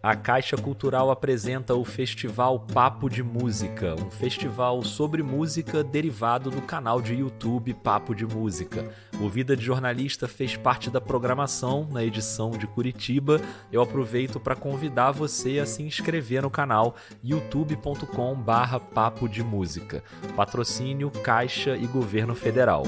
A Caixa Cultural apresenta o Festival Papo de Música, um festival sobre música derivado do canal de YouTube Papo de Música. O Vida de Jornalista fez parte da programação na edição de Curitiba. Eu aproveito para convidar você a se inscrever no canal youtube.com/papo de música. Patrocínio Caixa e Governo Federal.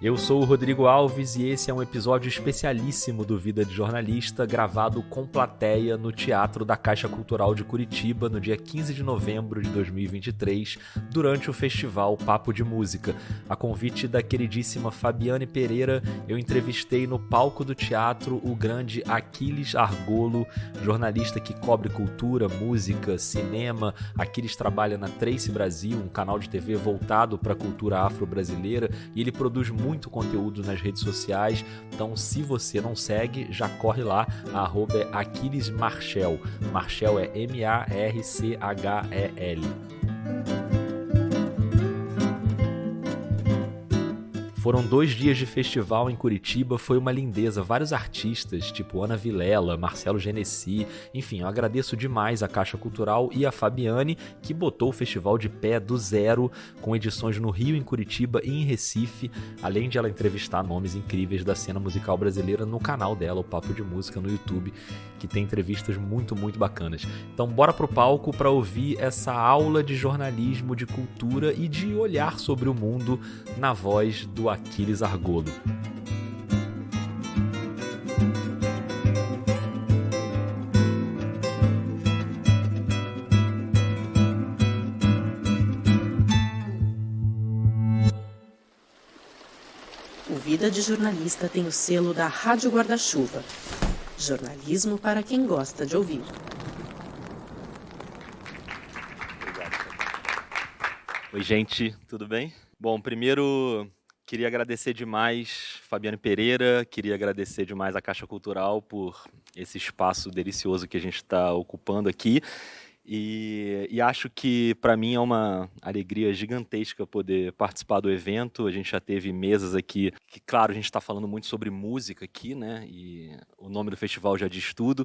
Eu sou o Rodrigo Alves e esse é um episódio especialíssimo do Vida de Jornalista, gravado com plateia no Teatro da Caixa Cultural de Curitiba, no dia 15 de novembro de 2023, durante o festival Papo de Música. A convite da queridíssima Fabiane Pereira, eu entrevistei no palco do teatro o grande Aquiles Argolo, jornalista que cobre cultura, música, cinema. Aquiles trabalha na Trace Brasil, um canal de TV voltado para a cultura afro-brasileira, e ele produz muito conteúdo nas redes sociais, então se você não segue, já corre lá, a arroba é Aquiles Marchel. Marchel é Marchel. Foram 2 dias de festival em Curitiba, foi uma lindeza, vários artistas, tipo Ana Vilela, Marcelo Genesi, enfim, eu agradeço demais a Caixa Cultural e a Fabiane, que botou o festival de pé do zero, com edições no Rio, em Curitiba e em Recife, além de ela entrevistar nomes incríveis da cena musical brasileira no canal dela, o Papo de Música, no YouTube, que tem entrevistas muito, muito bacanas. Então bora pro palco para ouvir essa aula de jornalismo, de cultura e de olhar sobre o mundo na voz do Aquiles Argolo. O Vida de Jornalista tem o selo da Rádio Guarda-Chuva. Jornalismo para quem gosta de ouvir. Oi, gente, tudo bem? Bom, primeiro queria agradecer demais Fabiane Pereira, queria agradecer demais a Caixa Cultural por esse espaço delicioso que a gente está ocupando aqui. E acho que para mim é uma alegria gigantesca poder participar do evento. A gente já teve mesas aqui, que claro, a gente está falando muito sobre música aqui, né? E o nome do festival já diz tudo,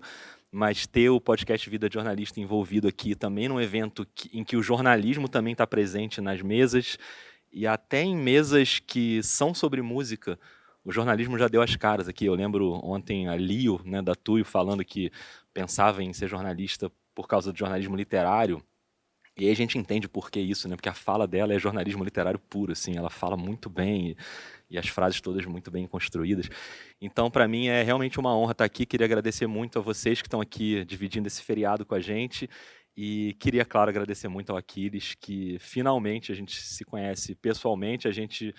mas ter o podcast Vida de Jornalista envolvido aqui também num evento em que o jornalismo também está presente nas mesas, e até em mesas que são sobre música, o jornalismo já deu as caras aqui. Eu lembro ontem a Lio, né, da Tuyo, falando que pensava em ser jornalista por causa do jornalismo literário. E aí a gente entende por que isso, né? Porque a fala dela é jornalismo literário puro, assim. Ela fala muito bem e as frases todas muito bem construídas. Então, para mim, é realmente uma honra estar aqui. Queria agradecer muito a vocês que estão aqui dividindo esse feriado com a gente. E queria, claro, agradecer muito ao Aquiles, que finalmente a gente se conhece pessoalmente. A gente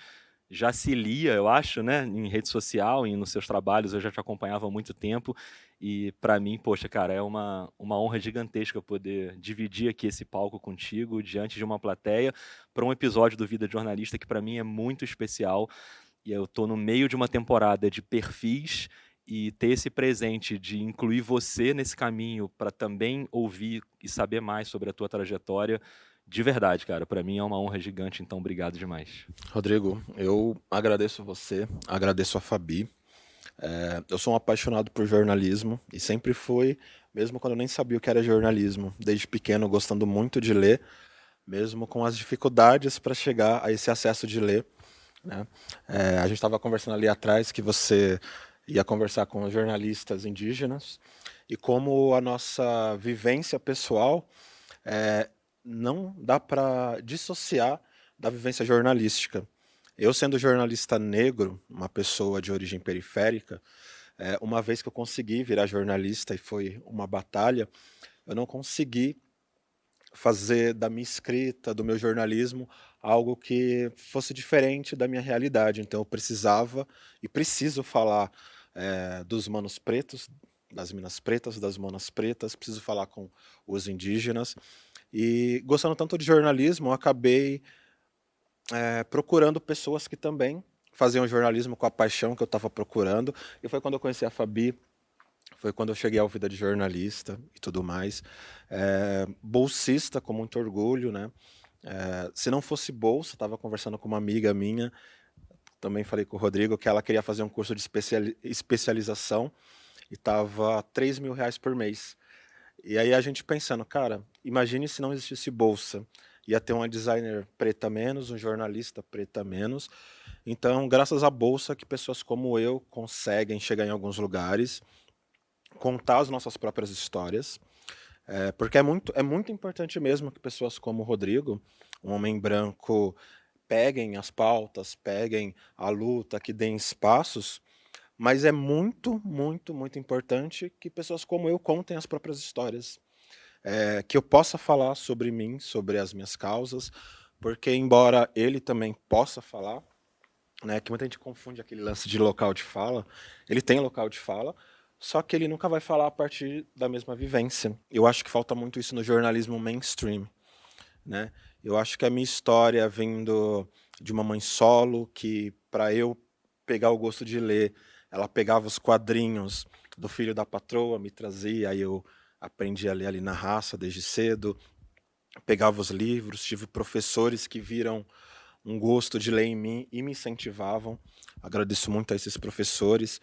já se lia, eu acho, né, em rede social e nos seus trabalhos. Eu já te acompanhava há muito tempo. E para mim, poxa, cara, é uma honra gigantesca poder dividir aqui esse palco contigo, diante de uma plateia, para um episódio do Vida de Jornalista que para mim é muito especial. E eu estou no meio de uma temporada de perfis, e ter esse presente de incluir você nesse caminho para também ouvir e saber mais sobre a tua trajetória, de verdade, cara, para mim é uma honra gigante, então obrigado demais. Rodrigo, eu agradeço você, agradeço a Fabi. Eu sou um apaixonado por jornalismo e sempre fui, mesmo quando eu nem sabia o que era jornalismo. Desde pequeno, gostando muito de ler, mesmo com as dificuldades para chegar a esse acesso de ler, né? A gente estava conversando ali atrás que você ia conversar com jornalistas indígenas e como a nossa vivência pessoal não dá para dissociar da vivência jornalística. Eu, sendo jornalista negro, uma pessoa de origem periférica, uma vez que eu consegui virar jornalista e foi uma batalha, eu não consegui fazer da minha escrita, do meu jornalismo, algo que fosse diferente da minha realidade. Então eu precisava e preciso falar dos manos pretos, das minas pretas, das manas pretas, preciso falar com os indígenas. E gostando tanto de jornalismo, eu acabei procurando pessoas que também faziam jornalismo com a paixão que eu estava procurando. E foi quando eu conheci a Fabi, foi quando eu cheguei ao Vida de Jornalista e tudo mais. Bolsista, com muito orgulho, né? Se não fosse bolsa, estava conversando com uma amiga minha, também falei com o Rodrigo que ela queria fazer um curso de especialização e estava R$ 3.000 por mês. E aí a gente pensando, cara, imagine se não existisse bolsa. Ia ter uma designer preta a menos, um jornalista preta a menos. Então, graças à bolsa que pessoas como eu conseguem chegar em alguns lugares, contar as nossas próprias histórias. Porque é muito importante mesmo que pessoas como o Rodrigo, um homem branco, peguem as pautas, peguem a luta, que deem espaços, mas é muito, muito, muito importante que pessoas como eu contem as próprias histórias. Que eu possa falar sobre mim, sobre as minhas causas, porque embora ele também possa falar, né, que muita gente confunde aquele lance de local de fala, ele tem local de fala, só que ele nunca vai falar a partir da mesma vivência. Eu acho que falta muito isso no jornalismo mainstream, né? Eu acho que a minha história vindo de uma mãe solo, que para eu pegar o gosto de ler, ela pegava os quadrinhos do Filho da Patroa, me trazia, aí eu aprendi a ler ali na raça desde cedo, pegava os livros, tive professores que viram um gosto de ler em mim e me incentivavam. Agradeço muito a esses professores.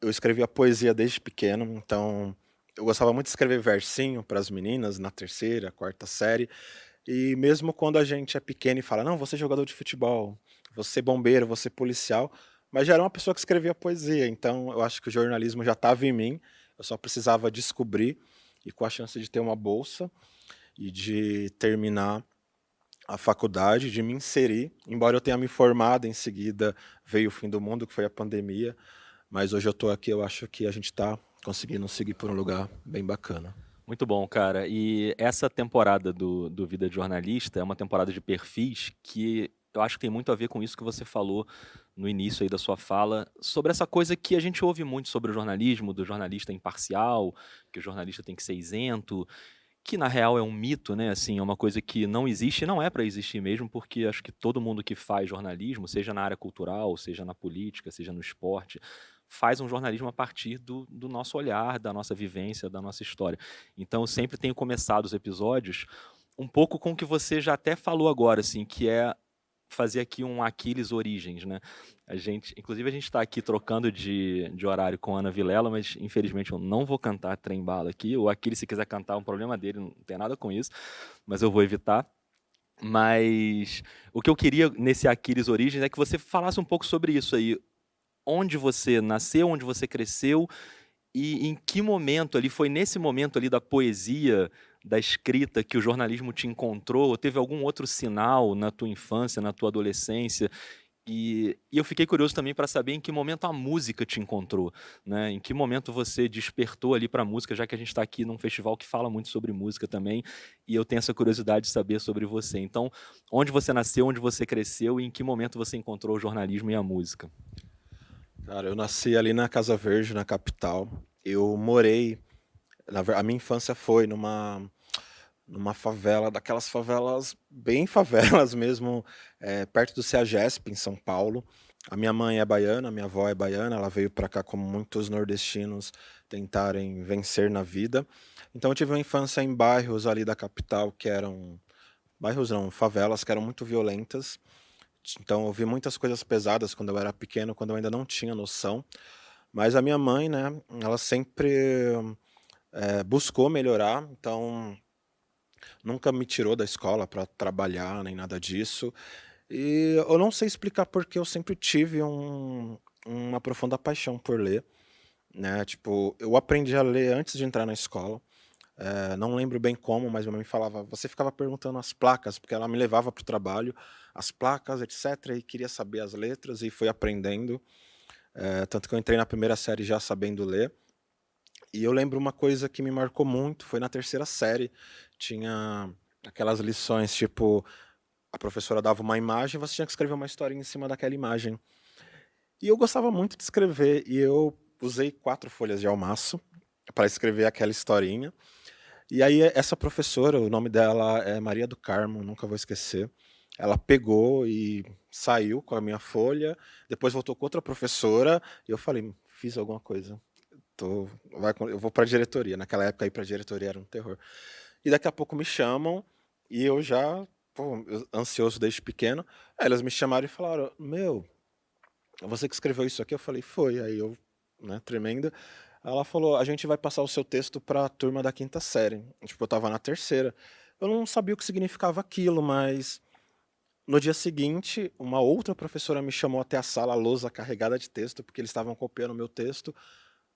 Eu escrevia poesia desde pequeno, então eu gostava muito de escrever versinho para as meninas na terceira, quarta série. E mesmo quando a gente é pequeno e fala, não, você é jogador de futebol, você é bombeiro, você é policial, mas já era uma pessoa que escrevia poesia, então eu acho que o jornalismo já estava em mim, eu só precisava descobrir, e com a chance de ter uma bolsa e de terminar a faculdade, de me inserir, embora eu tenha me formado em seguida, veio o fim do mundo, que foi a pandemia, mas hoje eu estou aqui, eu acho que a gente está conseguindo seguir por um lugar bem bacana. Muito bom, cara. E essa temporada do Vida de Jornalista é uma temporada de perfis que eu acho que tem muito a ver com isso que você falou no início aí da sua fala, sobre essa coisa que a gente ouve muito sobre o jornalismo, do jornalista imparcial, que o jornalista tem que ser isento, que na real é um mito, né? Assim, é uma coisa que não existe e não é para existir mesmo, porque acho que todo mundo que faz jornalismo, seja na área cultural, seja na política, seja no esporte, faz um jornalismo a partir do nosso olhar, da nossa vivência, da nossa história. Então, eu sempre tenho começado os episódios um pouco com o que você já até falou agora, assim, que é fazer aqui um Aquiles Origens, né? Inclusive a gente está aqui trocando de horário com a Ana Vilela, mas infelizmente eu não vou cantar Trem Bala aqui. O Aquiles, se quiser cantar, é um problema dele, não tem nada com isso, mas eu vou evitar. Mas o que eu queria nesse Aquiles Origens é que você falasse um pouco sobre isso aí. Onde você nasceu, onde você cresceu e em que momento ali, foi nesse momento ali da poesia, da escrita, que o jornalismo te encontrou? Ou teve algum outro sinal na tua infância, na tua adolescência? E eu fiquei curioso também para saber em que momento a música te encontrou, né? Em que momento você despertou ali para a música, já que a gente está aqui num festival que fala muito sobre música também, e eu tenho essa curiosidade de saber sobre você. Então, onde você nasceu, onde você cresceu e em que momento você encontrou o jornalismo e a música? Cara, eu nasci ali na Casa Verde, na capital. Eu morei, a minha infância foi numa favela, daquelas favelas, bem favelas mesmo, perto do CEAGESP, em São Paulo. A minha mãe é baiana, a minha avó é baiana, ela veio para cá como muitos nordestinos tentarem vencer na vida. Então eu tive uma infância em bairros ali da capital que eram, bairros não, favelas que eram muito violentas. Então eu vi muitas coisas pesadas quando eu era pequeno, quando eu ainda não tinha noção. Mas a minha mãe, né, ela sempre buscou melhorar, então nunca me tirou da escola para trabalhar, nem nada disso. E eu não sei explicar porque eu sempre tive uma profunda paixão por ler, né? Tipo, eu aprendi a ler antes de entrar na escola. Não lembro bem como, mas minha mãe falava, você ficava perguntando as placas, porque ela me levava para o trabalho, as placas, etc., e queria saber as letras, e fui aprendendo. Tanto que eu entrei na primeira série já sabendo ler. E eu lembro uma coisa que me marcou muito, foi na terceira série. Tinha aquelas lições, tipo, a professora dava uma imagem, você tinha que escrever uma historinha em cima daquela imagem. E eu gostava muito de escrever, e eu usei 4 folhas de almaço para escrever aquela historinha. E aí essa professora, o nome dela é Maria do Carmo, nunca vou esquecer. Ela pegou e saiu com a minha folha, depois voltou com outra professora, e eu falei, fiz alguma coisa. Eu vou para a diretoria. Naquela época ir para a diretoria era um terror. E daqui a pouco me chamam e eu já, ansioso desde pequeno. Aí elas me chamaram e falaram: Meu, você que escreveu isso aqui? Eu falei, foi. Aí eu, né, tremenda. Ela falou, a gente vai passar o seu texto para a turma da quinta série. Tipo, eu tava na terceira. Eu não sabia o que significava aquilo, mas no dia seguinte, uma outra professora me chamou até a sala, a lousa carregada de texto, porque eles estavam copiando o meu texto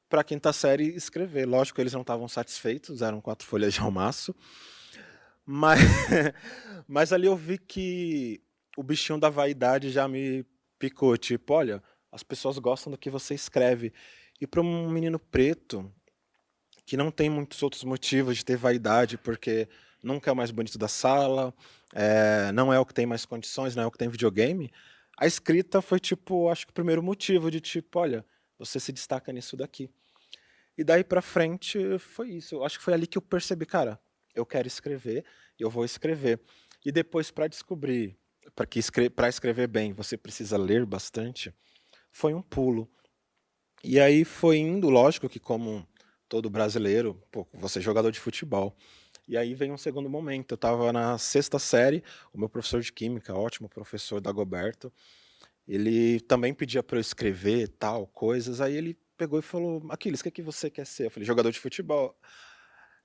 para a quinta série escrever. Lógico, eles não estavam satisfeitos, eram 4 folhas de almaço, mas, mas ali eu vi que o bichinho da vaidade já me picou, tipo, olha, as pessoas gostam do que você escreve. E para um menino preto, que não tem muitos outros motivos de ter vaidade, porque nunca é o mais bonito da sala, não é o que tem mais condições, não é o que tem videogame, a escrita foi, tipo, acho que o primeiro motivo de, tipo, olha, você se destaca nisso daqui. E daí pra frente foi isso. Eu acho que foi ali que eu percebi, cara, eu quero escrever, eu vou escrever. E depois para descobrir, para escrever bem, você precisa ler bastante, foi um pulo. E aí foi indo, lógico que como todo brasileiro, pô, você é jogador de futebol. E aí vem um segundo momento. Eu estava na sexta série, o meu professor de química, ótimo professor Dagoberto, ele também pedia para eu escrever tal, coisas. Aí ele pegou e falou: Aquiles, o que, que você quer ser? Eu falei: jogador de futebol.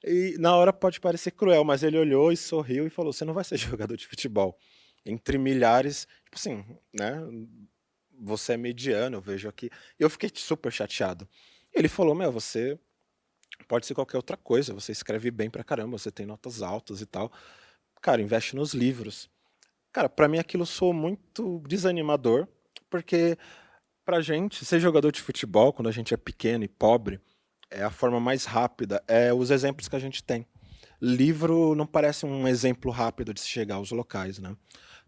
E na hora pode parecer cruel, mas ele olhou e sorriu e falou: Você não vai ser jogador de futebol. Entre milhares, tipo assim, né? Você é mediano, eu vejo aqui. E eu fiquei super chateado. Ele falou: Meu, você pode ser qualquer outra coisa, você escreve bem pra caramba, você tem notas altas e tal. Cara, investe nos livros. Cara, pra mim aquilo soou muito desanimador, porque pra gente, ser jogador de futebol, quando a gente é pequeno e pobre, é a forma mais rápida, é os exemplos que a gente tem. Livro não parece um exemplo rápido de se chegar aos locais, né?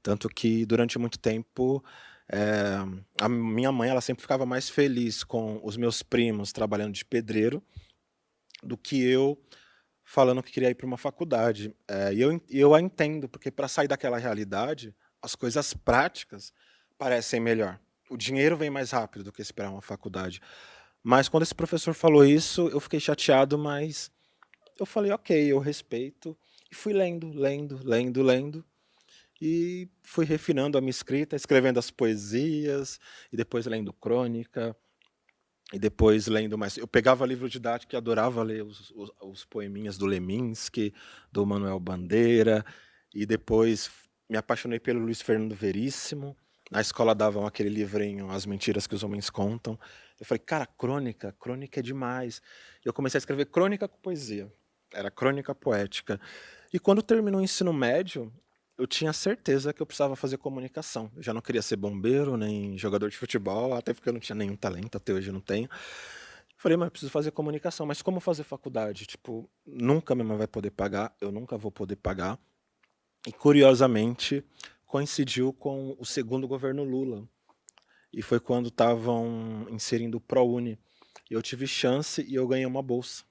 Tanto que durante muito tempo é, a minha mãe ela sempre ficava mais feliz com os meus primos trabalhando de pedreiro do que eu falando que queria ir para uma faculdade. E eu a entendo, porque para sair daquela realidade, as coisas práticas parecem melhor. O dinheiro vem mais rápido do que esperar uma faculdade. Mas quando esse professor falou isso, eu fiquei chateado, mas eu falei, ok, eu respeito. E fui lendo, lendo, lendo, lendo. E fui refinando a minha escrita, escrevendo as poesias, e depois lendo crônica, e depois lendo mais. Eu pegava livro didático e adorava ler os poeminhas do Leminski, do Manuel Bandeira, e depois me apaixonei pelo Luiz Fernando Veríssimo. Na escola davam aquele livrinho, As Mentiras que os Homens Contam. Eu falei, cara, crônica, crônica é demais. E eu comecei a escrever crônica com poesia. Era crônica poética. E quando terminou o ensino médio, eu tinha certeza que eu precisava fazer comunicação. Eu já não queria ser bombeiro, nem jogador de futebol, até porque eu não tinha nenhum talento, até hoje eu não tenho. Falei, mas eu preciso fazer comunicação. Mas como fazer faculdade? Tipo, nunca minha mãe vai poder pagar, eu nunca vou poder pagar. E curiosamente, coincidiu com o segundo governo Lula. E foi quando estavam inserindo o ProUni. E eu tive chance e eu ganhei uma bolsa.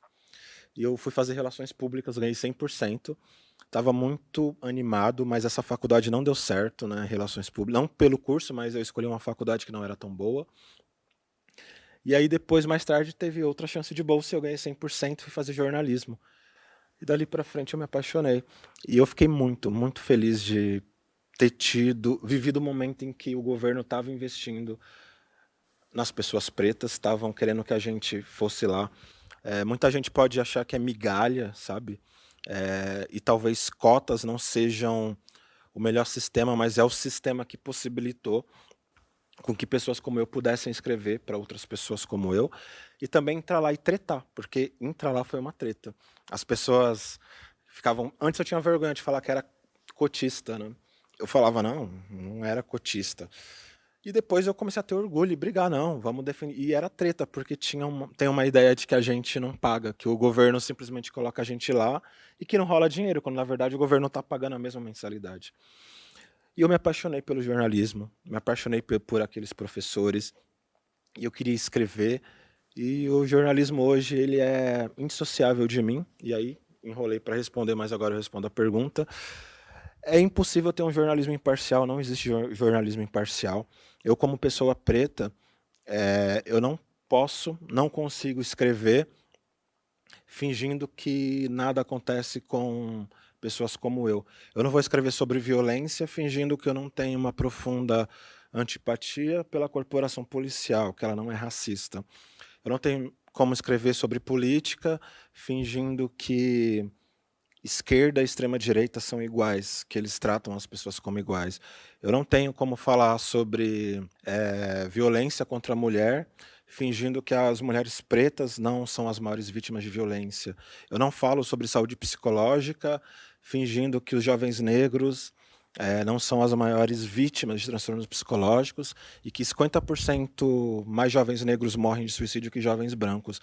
E eu fui fazer relações públicas, ganhei 100%. Estava muito animado, mas essa faculdade não deu certo, né? Relações públicas. Não pelo curso, mas eu escolhi uma faculdade que não era tão boa. E aí depois, mais tarde, teve outra chance de bolsa e eu ganhei 100% e fui fazer jornalismo. E dali pra frente eu me apaixonei. E eu fiquei muito, muito feliz de ter vivido o momento em que o governo estava investindo nas pessoas pretas, estavam querendo que a gente fosse lá. Muita gente pode achar que é migalha, sabe? E talvez cotas não sejam o melhor sistema, mas é o sistema que possibilitou com que pessoas como eu pudessem escrever para outras pessoas como eu e também entrar lá e tretar, porque entrar lá foi uma treta. As pessoas ficavam. Antes eu tinha vergonha de falar que era cotista, né? Eu falava, não, não era cotista. E depois eu comecei a ter orgulho e brigar, não, vamos definir. E era treta, porque tem uma ideia de que a gente não paga, que o governo simplesmente coloca a gente lá e que não rola dinheiro, quando na verdade o governo está pagando a mesma mensalidade. E eu me apaixonei pelo jornalismo, me apaixonei por aqueles professores, e eu queria escrever. E o jornalismo hoje ele é indissociável de mim. E aí enrolei para responder, mas agora eu respondo a pergunta. É impossível ter um jornalismo imparcial, não existe jornalismo imparcial. Eu, como pessoa preta, eu não consigo escrever fingindo que nada acontece com pessoas como eu. Eu não vou escrever sobre violência fingindo que eu não tenho uma profunda antipatia pela corporação policial, que ela não é racista. Eu não tenho como escrever sobre política fingindo que esquerda e extrema-direita são iguais, que eles tratam as pessoas como iguais. Eu não tenho como falar sobre violência contra a mulher, fingindo que as mulheres pretas não são as maiores vítimas de violência. Eu não falo sobre saúde psicológica, fingindo que os jovens negros não são as maiores vítimas de transtornos psicológicos e que 50% mais jovens negros morrem de suicídio que jovens brancos.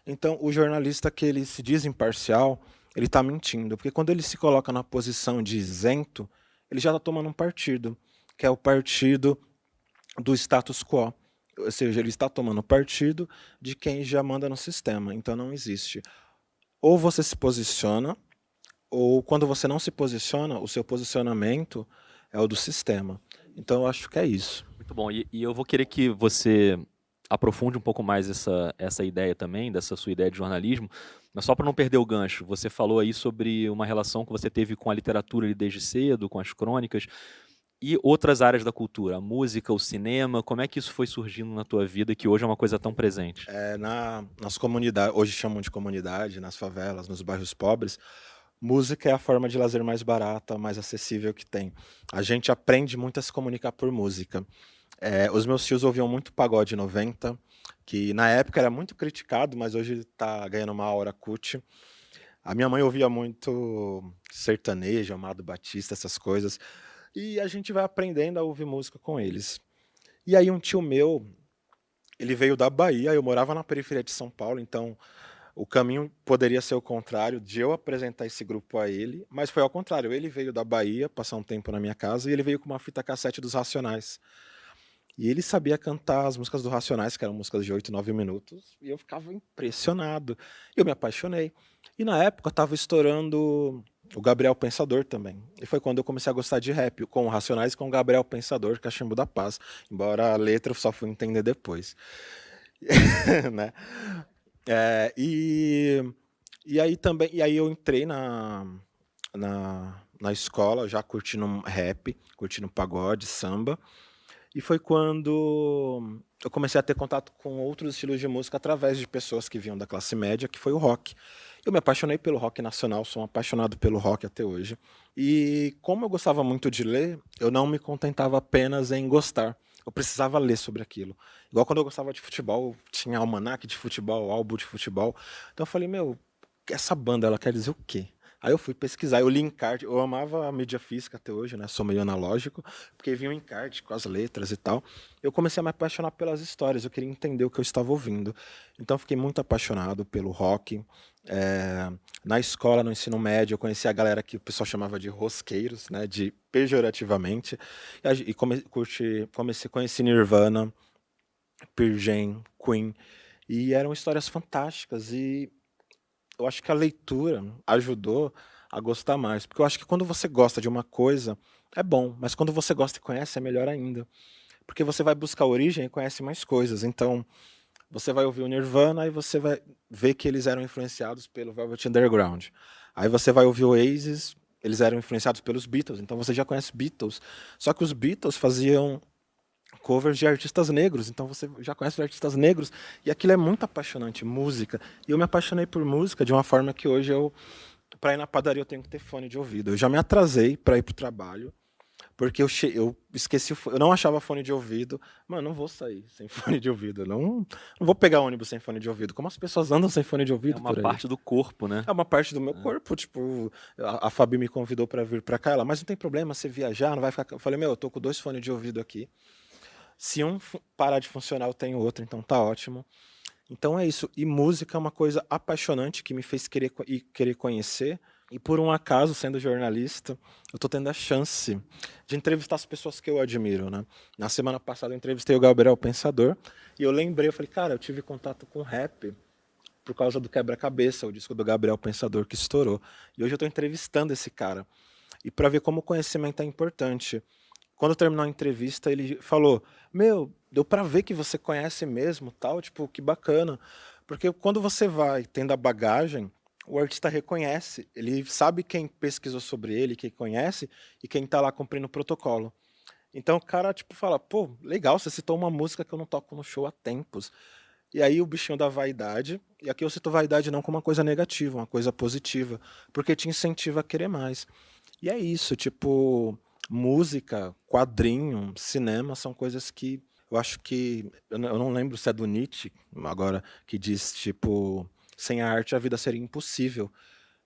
Então, o jornalista que ele se diz imparcial, ele está mentindo, porque quando ele se coloca na posição de isento, ele já está tomando um partido, que é o partido do status quo. Ou seja, ele está tomando partido de quem já manda no sistema. Então não existe. Ou você se posiciona, ou quando você não se posiciona, o seu posicionamento é o do sistema. Então eu acho que é isso. Muito bom. E eu vou querer que você aprofunde um pouco mais essa ideia também, dessa sua ideia de jornalismo, mas só para não perder o gancho, você falou aí sobre uma relação que você teve com a literatura ali desde cedo, com as crônicas, e outras áreas da cultura, a música, o cinema, como é que isso foi surgindo na tua vida, que hoje é uma coisa tão presente? Nas comunidades, hoje chamam de comunidade, nas favelas, nos bairros pobres, música é a forma de lazer mais barata, mais acessível que tem. A gente aprende muito a se comunicar por música. Os meus tios ouviam muito pagode 90, que na época era muito criticado, mas hoje está ganhando uma aura cult. A minha mãe ouvia muito sertanejo, Amado Batista, essas coisas. E a gente vai aprendendo a ouvir música com eles. E aí um tio meu, ele veio da Bahia, eu morava na periferia de São Paulo, então o caminho poderia ser o contrário, de eu apresentar esse grupo a ele, mas foi ao contrário, ele veio da Bahia, passar um tempo na minha casa, e ele veio com uma fita cassete dos Racionais. E ele sabia cantar as músicas do Racionais, que eram músicas de 8, 9 minutos, e eu ficava impressionado. Eu me apaixonei. E na época estava estourando o Gabriel Pensador também. E foi quando eu comecei a gostar de rap, com o Racionais e com o Gabriel Pensador, Cachimbo da Paz. Embora a letra eu só fui entender depois. Né? E aí também, e aí eu entrei na escola, já curtindo rap, curtindo pagode, samba. E foi quando eu comecei a ter contato com outros estilos de música através de pessoas que vinham da classe média, que foi o rock. Eu me apaixonei pelo rock nacional, sou um apaixonado pelo rock até hoje. E como eu gostava muito de ler, eu não me contentava apenas em gostar. Eu precisava ler sobre aquilo. Igual quando eu gostava de futebol, tinha almanaque de futebol, álbum de futebol. Então eu falei, meu, essa banda, ela quer dizer o quê? Aí eu fui pesquisar, eu li encarte, eu amava a mídia física até hoje, né? Sou meio analógico, porque vinha um encarte com as letras e tal. Eu comecei a me apaixonar pelas histórias, eu queria entender o que eu estava ouvindo. Então eu fiquei muito apaixonado pelo rock. Na escola, no ensino médio, eu conheci a galera que o pessoal chamava de rosqueiros, né? De pejorativamente. E comecei a conhecer Nirvana, Pearl Jam, Queen. E eram histórias fantásticas e eu acho que a leitura ajudou a gostar mais. Porque eu acho que quando você gosta de uma coisa, é bom. Mas quando você gosta e conhece, é melhor ainda. Porque você vai buscar a origem e conhece mais coisas. Então, você vai ouvir o Nirvana e você vai ver que eles eram influenciados pelo Velvet Underground. Aí você vai ouvir o Oasis, eles eram influenciados pelos Beatles. Então você já conhece Beatles. Só que os Beatles faziam covers de artistas negros, então você já conhece os artistas negros, e aquilo é muito apaixonante, música. E eu me apaixonei por música de uma forma que hoje para ir na padaria eu tenho que ter fone de ouvido. Eu já me atrasei para ir pro trabalho, porque eu esqueci, eu não achava fone de ouvido. Mano, não vou sair sem fone de ouvido, não vou pegar ônibus sem fone de ouvido. Como as pessoas andam sem fone de ouvido É uma por aí? parte do corpo, né? É uma parte do meu corpo, tipo, a Fabi me convidou para vir para cá, ela, mas não tem problema, você viajar, não vai ficar. Eu falei, meu, eu tô com 2 fones de ouvido aqui. Se um parar de funcionar, eu tenho outro, então tá ótimo. Então é isso. E música é uma coisa apaixonante que me fez querer conhecer. E por um acaso, sendo jornalista, eu tô tendo a chance de entrevistar as pessoas que eu admiro, né? Na semana passada eu entrevistei o Gabriel Pensador e eu lembrei, eu falei, cara, eu tive contato com rap por causa do Quebra-Cabeça, o disco do Gabriel Pensador que estourou. E hoje eu tô entrevistando esse cara. E para ver como o conhecimento é importante. Quando terminou a entrevista, ele falou, meu, deu pra ver que você conhece mesmo, tal, tipo, que bacana. Porque quando você vai tendo a bagagem, o artista reconhece, ele sabe quem pesquisou sobre ele, quem conhece, e quem tá lá cumprindo o protocolo. Então o cara, tipo, fala, pô, legal, você citou uma música que eu não toco no show há tempos. E aí o bichinho da vaidade, e aqui eu cito vaidade não como uma coisa negativa, uma coisa positiva, porque te incentiva a querer mais. E é isso, tipo, música, quadrinho, cinema são coisas que eu acho que. Eu não lembro se é do Nietzsche agora, que diz, tipo, sem a arte a vida seria impossível.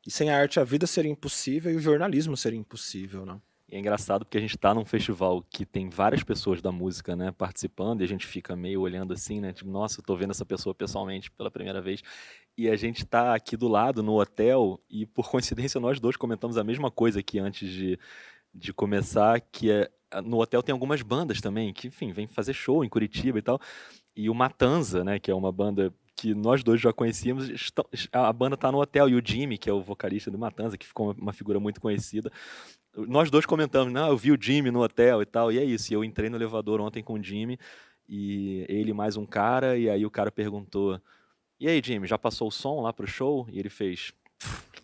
E sem a arte a vida seria impossível e o jornalismo seria impossível, né? E é engraçado porque a gente tá num festival que tem várias pessoas da música, né, participando, e a gente fica meio olhando assim, né, tipo, nossa, eu tô vendo essa pessoa pessoalmente pela primeira vez. E a gente tá aqui do lado, no hotel, e por coincidência nós dois comentamos a mesma coisa aqui antes de começar, que é, no hotel tem algumas bandas também, que, enfim, vêm fazer show em Curitiba e tal. E o Matanza, né, que é uma banda que nós dois já conhecíamos, a banda tá no hotel, e o Jimmy, que é o vocalista do Matanza, que ficou uma figura muito conhecida, nós dois comentamos, não, eu vi o Jimmy no hotel e tal, e é isso. E eu entrei no elevador ontem com o Jimmy, e ele mais um cara, e aí o cara perguntou, e aí, Jimmy, já passou o som lá pro show? E ele fez,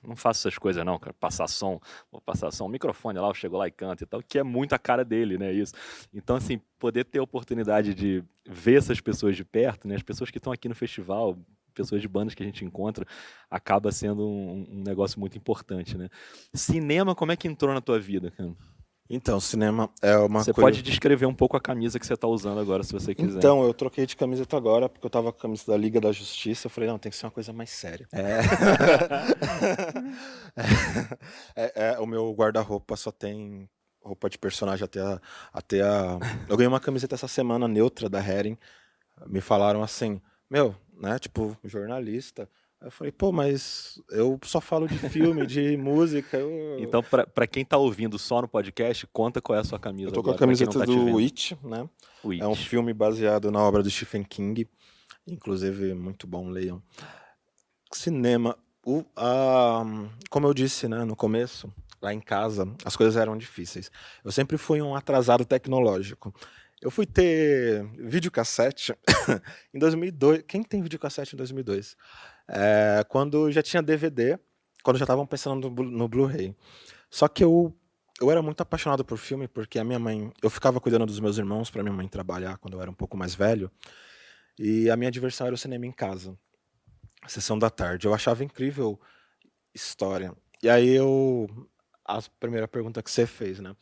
não faço essas coisas não, cara, passar som, vou passar som, o microfone lá, eu chego lá e canto e tal, que é muito a cara dele, né, isso. Então, assim, poder ter a oportunidade de ver essas pessoas de perto, né, as pessoas que estão aqui no festival, pessoas de bandas que a gente encontra, acaba sendo um negócio muito importante, né. Cinema, como é que entrou na tua vida, cara? Então, cinema é uma Você coisa. pode descrever um pouco a camisa que você está usando agora, se você quiser. Então, eu troquei de camiseta agora, porque eu tava com a camisa da Liga da Justiça. Eu falei, não, tem que ser uma coisa mais séria. O meu guarda-roupa só tem roupa de personagem até a. Eu ganhei uma camiseta essa semana neutra da Hering. Me falaram assim, meu, né, tipo, jornalista. Aí eu falei, pô, mas eu só falo de filme, de música. Então, para quem está ouvindo só no podcast, conta qual é a sua camisa Eu tô com a agora, para quem não camiseta está te do vendo. It, né? O É um It. filme baseado na obra do Stephen King. Inclusive, muito bom, leiam. Cinema. Como eu disse, né, no começo, lá em casa, as coisas eram difíceis. Eu sempre fui um atrasado tecnológico. Eu fui ter videocassete em 2002. Quem tem videocassete em 2002? Quando já tinha DVD, quando já estavam pensando no Blu-ray. Só que eu era muito apaixonado por filme, porque a minha mãe. Eu ficava cuidando dos meus irmãos para minha mãe trabalhar quando eu era um pouco mais velho. E a minha diversão era o cinema em casa, sessão da tarde. Eu achava incrível história. E aí a primeira pergunta que você fez, né?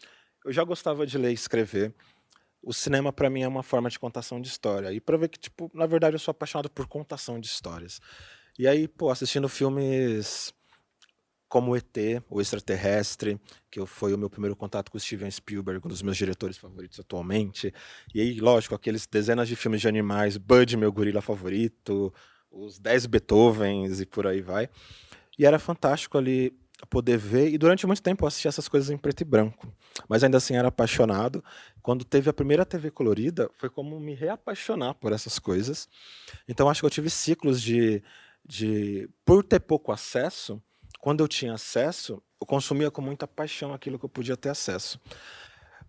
Eu já gostava de ler e escrever. O cinema para mim é uma forma de contação de história. E para ver que, tipo, na verdade eu sou apaixonado por contação de histórias. E aí, pô, assistindo filmes como o ET, o Extraterrestre, que foi o meu primeiro contato com o Steven Spielberg, um dos meus diretores favoritos atualmente. E aí, lógico, aqueles dezenas de filmes de animais, Bud, meu gorila favorito, os 10 Beethovens e por aí vai. E era fantástico ali poder ver, e durante muito tempo eu assisti essas coisas em preto e branco, mas ainda assim era apaixonado. Quando teve a primeira TV colorida, foi como me reapaixonar por essas coisas. Então acho que eu tive ciclos por ter pouco acesso, quando eu tinha acesso, eu consumia com muita paixão aquilo que eu podia ter acesso.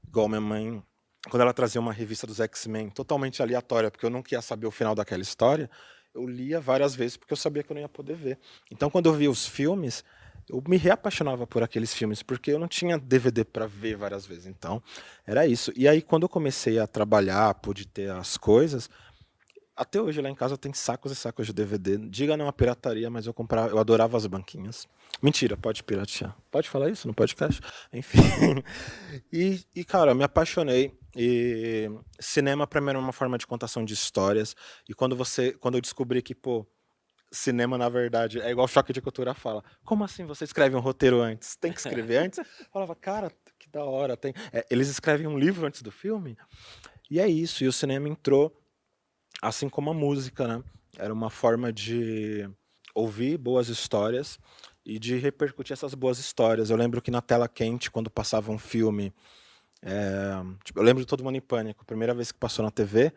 Igual minha mãe, quando ela trazia uma revista dos X-Men totalmente aleatória, porque eu não queria saber o final daquela história, eu lia várias vezes porque eu sabia que eu não ia poder ver. Então, quando eu via os filmes, eu me reapaixonava por aqueles filmes, porque eu não tinha DVD para ver várias vezes. Então, era isso. E aí, quando eu comecei a trabalhar, pude ter as coisas, até hoje lá em casa tem sacos e sacos de DVD. Diga não a pirataria, mas eu adorava as banquinhas. Mentira, pode piratear. Pode falar isso no podcast? Enfim. Cara, me apaixonei. E cinema pra mim era uma forma de contação de histórias. E quando eu descobri que, pô, cinema na verdade é igual Choque de Cultura fala. Como assim você escreve um roteiro antes? Tem que escrever antes? Eu falava, cara, que da hora. Eles escrevem um livro antes do filme? E é isso. E o cinema entrou assim como a música, né? Era uma forma de ouvir boas histórias e de repercutir essas boas histórias. Eu lembro que na tela quente, quando passava um filme, tipo, eu lembro de Todo Mundo em Pânico, a primeira vez que passou na TV,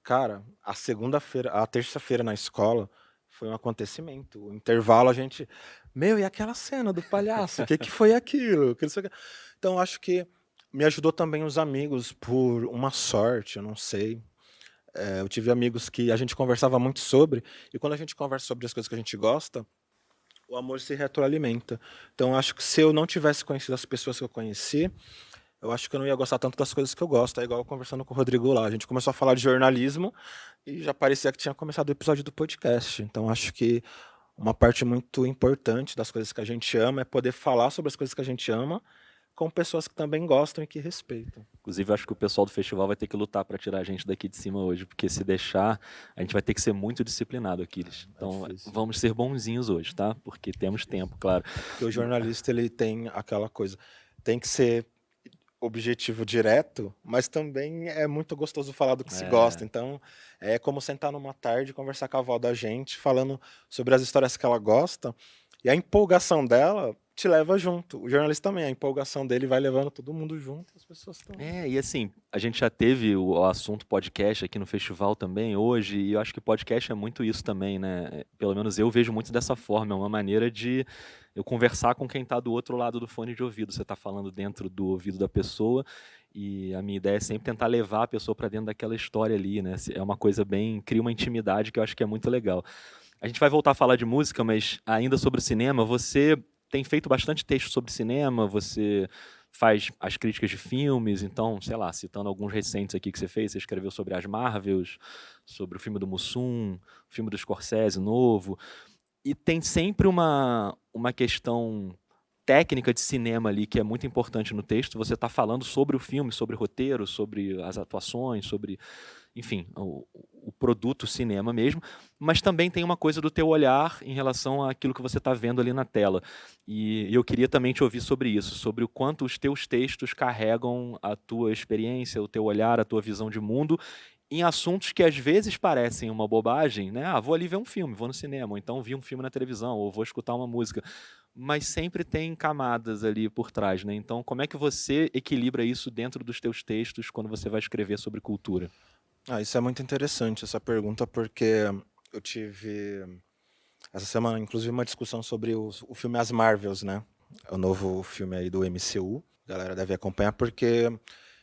cara, a terça-feira na escola foi um acontecimento. O intervalo a gente, meu, e aquela cena do palhaço? O que que foi aquilo? Que não sei o quê. Então acho que me ajudou também os amigos por uma sorte, eu não sei. Eu tive amigos que a gente conversava muito sobre, e quando a gente conversa sobre as coisas que a gente gosta, o amor se retroalimenta. Então, acho que se eu não tivesse conhecido as pessoas que eu conheci, eu acho que eu não ia gostar tanto das coisas que eu gosto. É igual eu conversando com o Rodrigo lá. A gente começou a falar de jornalismo e já parecia que tinha começado o episódio do podcast. Então acho que uma parte muito importante das coisas que a gente ama é poder falar sobre as coisas que a gente ama com pessoas que também gostam e que respeitam. Inclusive, eu acho que o pessoal do festival vai ter que lutar para tirar a gente daqui de cima hoje, porque se deixar, a gente vai ter que ser muito disciplinado, Aquiles. Então, difícil. vamos ser bonzinhos hoje, tá? Porque temos tempo, claro. Porque o jornalista, ele tem aquela coisa, tem que ser objetivo direto, mas também é muito gostoso falar do que se gosta. Então, é como sentar numa tarde e conversar com a avó da gente, falando sobre as histórias que ela gosta, e a empolgação dela te leva junto. O jornalista também, a empolgação dele vai levando todo mundo junto, as pessoas estão. E assim, a gente já teve o assunto podcast aqui no festival também hoje, e eu acho que podcast é muito isso também, né? Pelo menos eu vejo muito dessa forma, é uma maneira de eu conversar com quem está do outro lado do fone de ouvido. Você está falando dentro do ouvido da pessoa, e a minha ideia é sempre tentar levar a pessoa para dentro daquela história ali, né? É uma coisa bem, cria uma intimidade que eu acho que é muito legal. A gente vai voltar a falar de música, mas ainda sobre o cinema, você tem feito bastante texto sobre cinema, você faz as críticas de filmes, então, sei lá, citando alguns recentes aqui que você fez, você escreveu sobre as Marvels, sobre o filme do Mussum, o filme do Scorsese novo, e tem sempre uma questão técnica de cinema ali que é muito importante no texto. Você está falando sobre o filme, sobre o roteiro, sobre as atuações, sobre, enfim, o produto cinema mesmo, mas também tem uma coisa do teu olhar em relação àquilo que você está vendo ali na tela. E eu queria também te ouvir sobre isso, sobre o quanto os teus textos carregam a tua experiência, o teu olhar, a tua visão de mundo, em assuntos que às vezes parecem uma bobagem, né? Ah, vou ali ver um filme, vou no cinema, ou então vi um filme na televisão, ou vou escutar uma música. Mas sempre tem camadas ali por trás, né? Então, como é que você equilibra isso dentro dos teus textos quando você vai escrever sobre cultura? Isso é muito interessante, essa pergunta, porque eu tive essa semana, inclusive, uma discussão sobre o filme As Marvels, né? O novo filme aí do MCU. A galera deve acompanhar, porque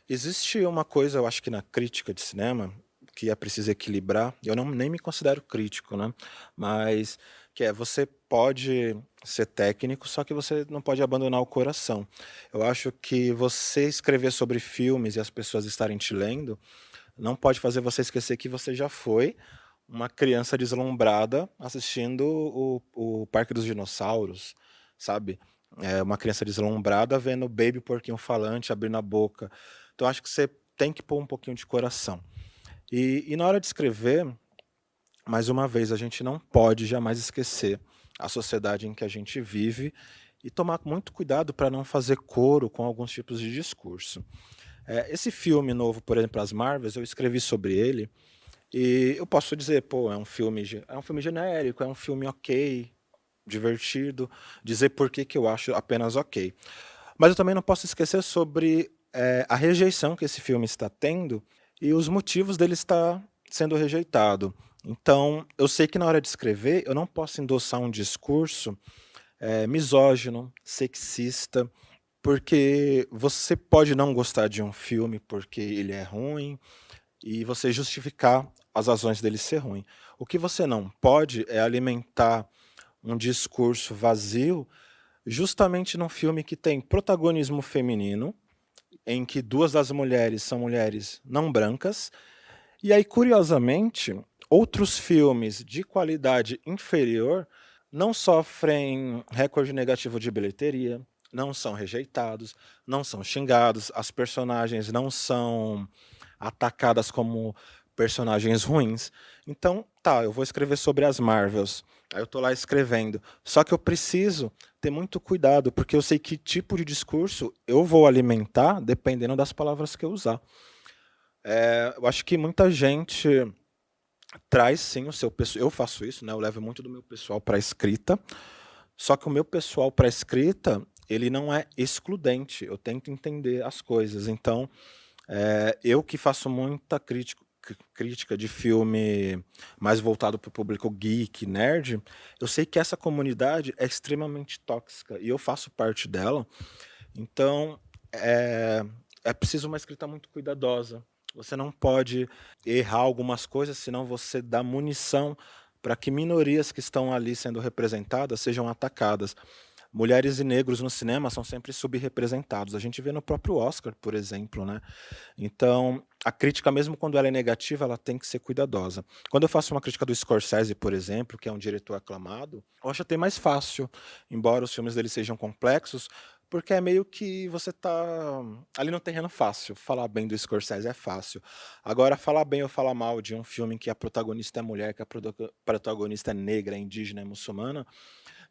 existe uma coisa, eu acho que na crítica de cinema, que é preciso equilibrar. Eu nem me considero crítico, né? Mas que é, você pode ser técnico, só que você não pode abandonar o coração. Eu acho que você escrever sobre filmes e as pessoas estarem te lendo não pode fazer você esquecer que você já foi uma criança deslumbrada assistindo o Parque dos Dinossauros, sabe? É uma criança deslumbrada vendo o Baby Porquinho Falante abrindo a boca. Então acho que você tem que pôr um pouquinho de coração. E na hora de escrever, mais uma vez, a gente não pode jamais esquecer a sociedade em que a gente vive e tomar muito cuidado para não fazer coro com alguns tipos de discurso. Esse filme novo, por exemplo, As Marvels, eu escrevi sobre ele e eu posso dizer, pô, é um filme genérico, é um filme ok, divertido, dizer por que que eu acho apenas ok. Mas eu também não posso esquecer sobre a rejeição que esse filme está tendo e os motivos dele estar sendo rejeitado. Então, eu sei que na hora de escrever, eu não posso endossar um discurso misógino, sexista, porque você pode não gostar de um filme porque ele é ruim e você justificar as razões dele ser ruim. O que você não pode é alimentar um discurso vazio justamente num filme que tem protagonismo feminino, em que duas das mulheres são mulheres não brancas, e aí, curiosamente, outros filmes de qualidade inferior não sofrem recorde negativo de bilheteria, não são rejeitados, não são xingados, as personagens não são atacadas como personagens ruins. Então, tá, eu vou escrever sobre as Marvels. Aí eu tô lá escrevendo. Só que eu preciso ter muito cuidado, porque eu sei que tipo de discurso eu vou alimentar dependendo das palavras que eu usar. Eu acho que muita gente traz sim o seu pessoal. Eu faço isso, né? Eu levo muito do meu pessoal para a escrita. Só que o meu pessoal para a escrita, ele não é excludente. Eu tento entender as coisas. Então, eu que faço muita crítica de filme mais voltado para o público geek, nerd, eu sei que essa comunidade é extremamente tóxica e eu faço parte dela. Então, é preciso uma escrita muito cuidadosa. Você não pode errar algumas coisas, senão você dá munição para que minorias que estão ali sendo representadas sejam atacadas. mulheres e negros no cinema são sempre subrepresentados. A gente vê no próprio Oscar, por exemplo, né? Então, a crítica, mesmo quando ela é negativa, ela tem que ser cuidadosa. Quando eu faço uma crítica do Scorsese, por exemplo, que é um diretor aclamado, eu acho até mais fácil, embora os filmes dele sejam complexos, porque é meio que você tá ali no terreno fácil. Falar bem do Scorsese é fácil. Agora, falar bem ou falar mal de um filme que a protagonista é mulher, que a protagonista é negra, é indígena, é muçulmana,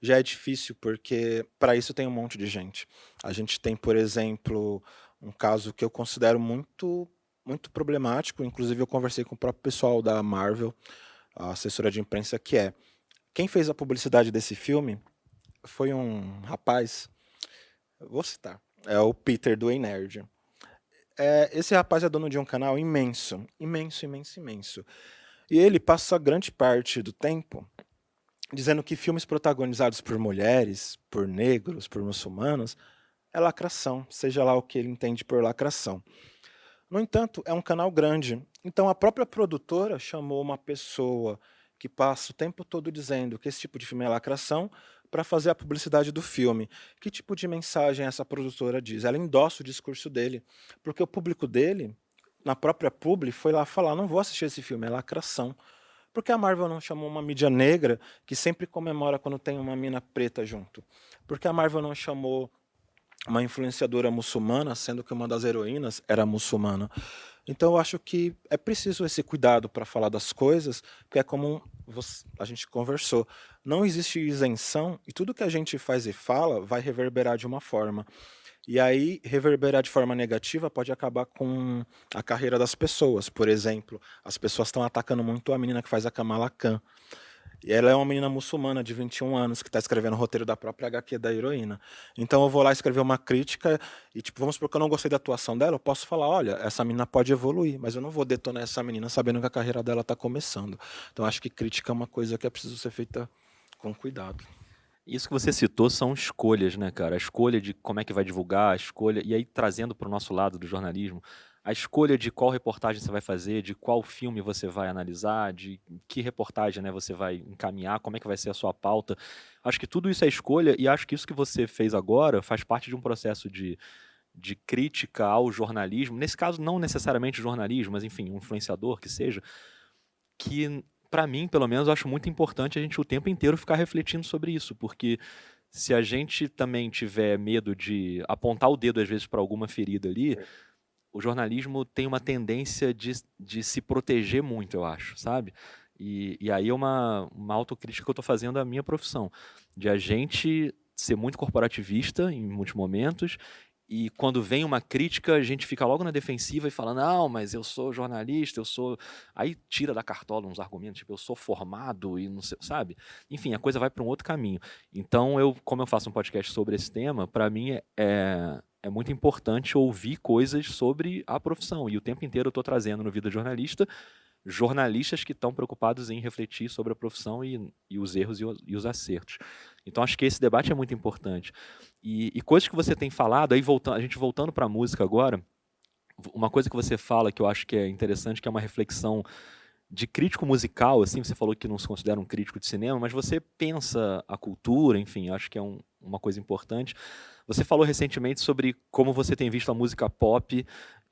já é difícil, porque para isso tem um monte de gente. A gente tem, por exemplo, um caso que eu considero muito problemático, inclusive eu conversei com o próprio pessoal da Marvel, a assessora de imprensa, que é quem fez a publicidade desse filme foi um rapaz, eu vou citar, é o Peter do Ei Nerd. Esse rapaz é dono de um canal imenso, imenso, imenso, imenso. E ele passa grande parte do tempo dizendo que filmes protagonizados por mulheres, por negros, por muçulmanos, é lacração, seja lá o que ele entende por lacração. No entanto, é um canal grande, então a própria produtora chamou uma pessoa que passa o tempo todo dizendo que esse tipo de filme é lacração para fazer a publicidade do filme. Que tipo de mensagem essa produtora diz? Ela endossa o discurso dele, porque o público dele, na própria publi, foi lá falar: não vou assistir esse filme, é lacração. Por que a Marvel não chamou uma mídia negra que sempre comemora quando tem uma mina preta junto? Por que a Marvel não chamou uma influenciadora muçulmana, sendo que uma das heroínas era muçulmana? Então eu acho que é preciso esse cuidado para falar das coisas, porque é como a gente conversou. Não existe isenção e tudo que a gente faz e fala vai reverberar de uma forma. E aí, reverberar de forma negativa pode acabar com a carreira das pessoas. Por exemplo, as pessoas estão atacando muito a menina que faz a Kamala Khan. E ela é uma menina muçulmana de 21 anos que está escrevendo o roteiro da própria HQ da heroína. Então eu vou lá escrever uma crítica e, tipo, vamos supor que eu não gostei da atuação dela, eu posso falar: olha, essa menina pode evoluir, mas eu não vou detonar essa menina sabendo que a carreira dela está começando. Então acho que crítica é uma coisa que é preciso ser feita com cuidado. Isso que você citou são escolhas, né, cara? A escolha de como é que vai divulgar, a escolha, e aí trazendo para o nosso lado do jornalismo, a escolha de qual reportagem você vai fazer, de qual filme você vai analisar, de que reportagem, né, você vai encaminhar, como é que vai ser a sua pauta. Acho que tudo isso é escolha e acho que isso que você fez agora faz parte de um processo de crítica ao jornalismo. Nesse caso, não necessariamente jornalismo, mas enfim, um influenciador que seja, que para mim, pelo menos, eu acho muito importante a gente o tempo inteiro ficar refletindo sobre isso, porque se a gente também tiver medo de apontar o dedo às vezes para alguma ferida ali, o jornalismo tem uma tendência de se proteger muito, eu acho, sabe? E aí é uma autocrítica que eu estou fazendo à minha profissão, de a gente ser muito corporativista em muitos momentos, e quando vem uma crítica, a gente fica logo na defensiva e fala: não, mas eu sou jornalista, eu sou. Aí tira da cartola uns argumentos, tipo, eu sou formado e não sei, sabe? Enfim, a coisa vai para um outro caminho. Então, como eu faço um podcast sobre esse tema, para mim é muito importante ouvir coisas sobre a profissão. E o tempo inteiro eu estou trazendo no Vida de Jornalista jornalistas que estão preocupados em refletir sobre a profissão e os erros e os acertos. Então, acho que esse debate é muito importante. E coisas que você tem falado, aí a gente voltando para a música agora, uma coisa que você fala que eu acho que é interessante, que é uma reflexão de crítico musical, assim, você falou que não se considera um crítico de cinema, mas você pensa a cultura, enfim, acho que é uma coisa importante. Você falou recentemente sobre como você tem visto a música pop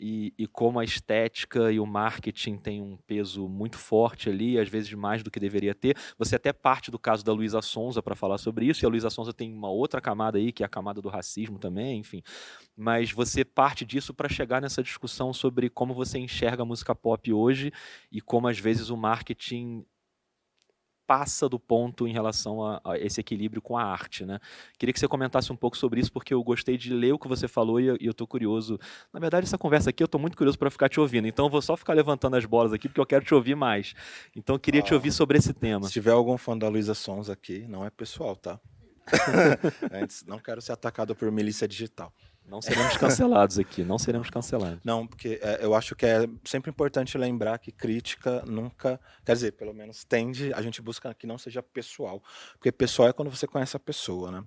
e como a estética e o marketing têm um peso muito forte ali, às vezes mais do que deveria ter. Você até parte do caso da Luísa Sonza para falar sobre isso, e a Luísa Sonza tem uma outra camada aí, que é a camada do racismo também, enfim. Mas você parte disso para chegar nessa discussão sobre como você enxerga a música pop hoje e como, às vezes, o marketing passa do ponto em relação a esse equilíbrio com a arte, né? Queria que você comentasse um pouco sobre isso, porque eu gostei de ler o que você falou e eu estou curioso. Na verdade, essa conversa aqui eu estou muito curioso para ficar te ouvindo, então eu vou só ficar levantando as bolas aqui, porque eu quero te ouvir mais. Então eu queria te ouvir sobre esse tema. Se tiver algum fã da Luísa Sonza aqui, não é pessoal, tá? Antes, não quero ser atacado por milícia digital. Não seremos cancelados aqui, não seremos cancelados. Não, porque eu acho que é sempre importante lembrar que crítica nunca, quer dizer, pelo menos a gente busca que não seja pessoal, porque pessoal é quando você conhece a pessoa, né?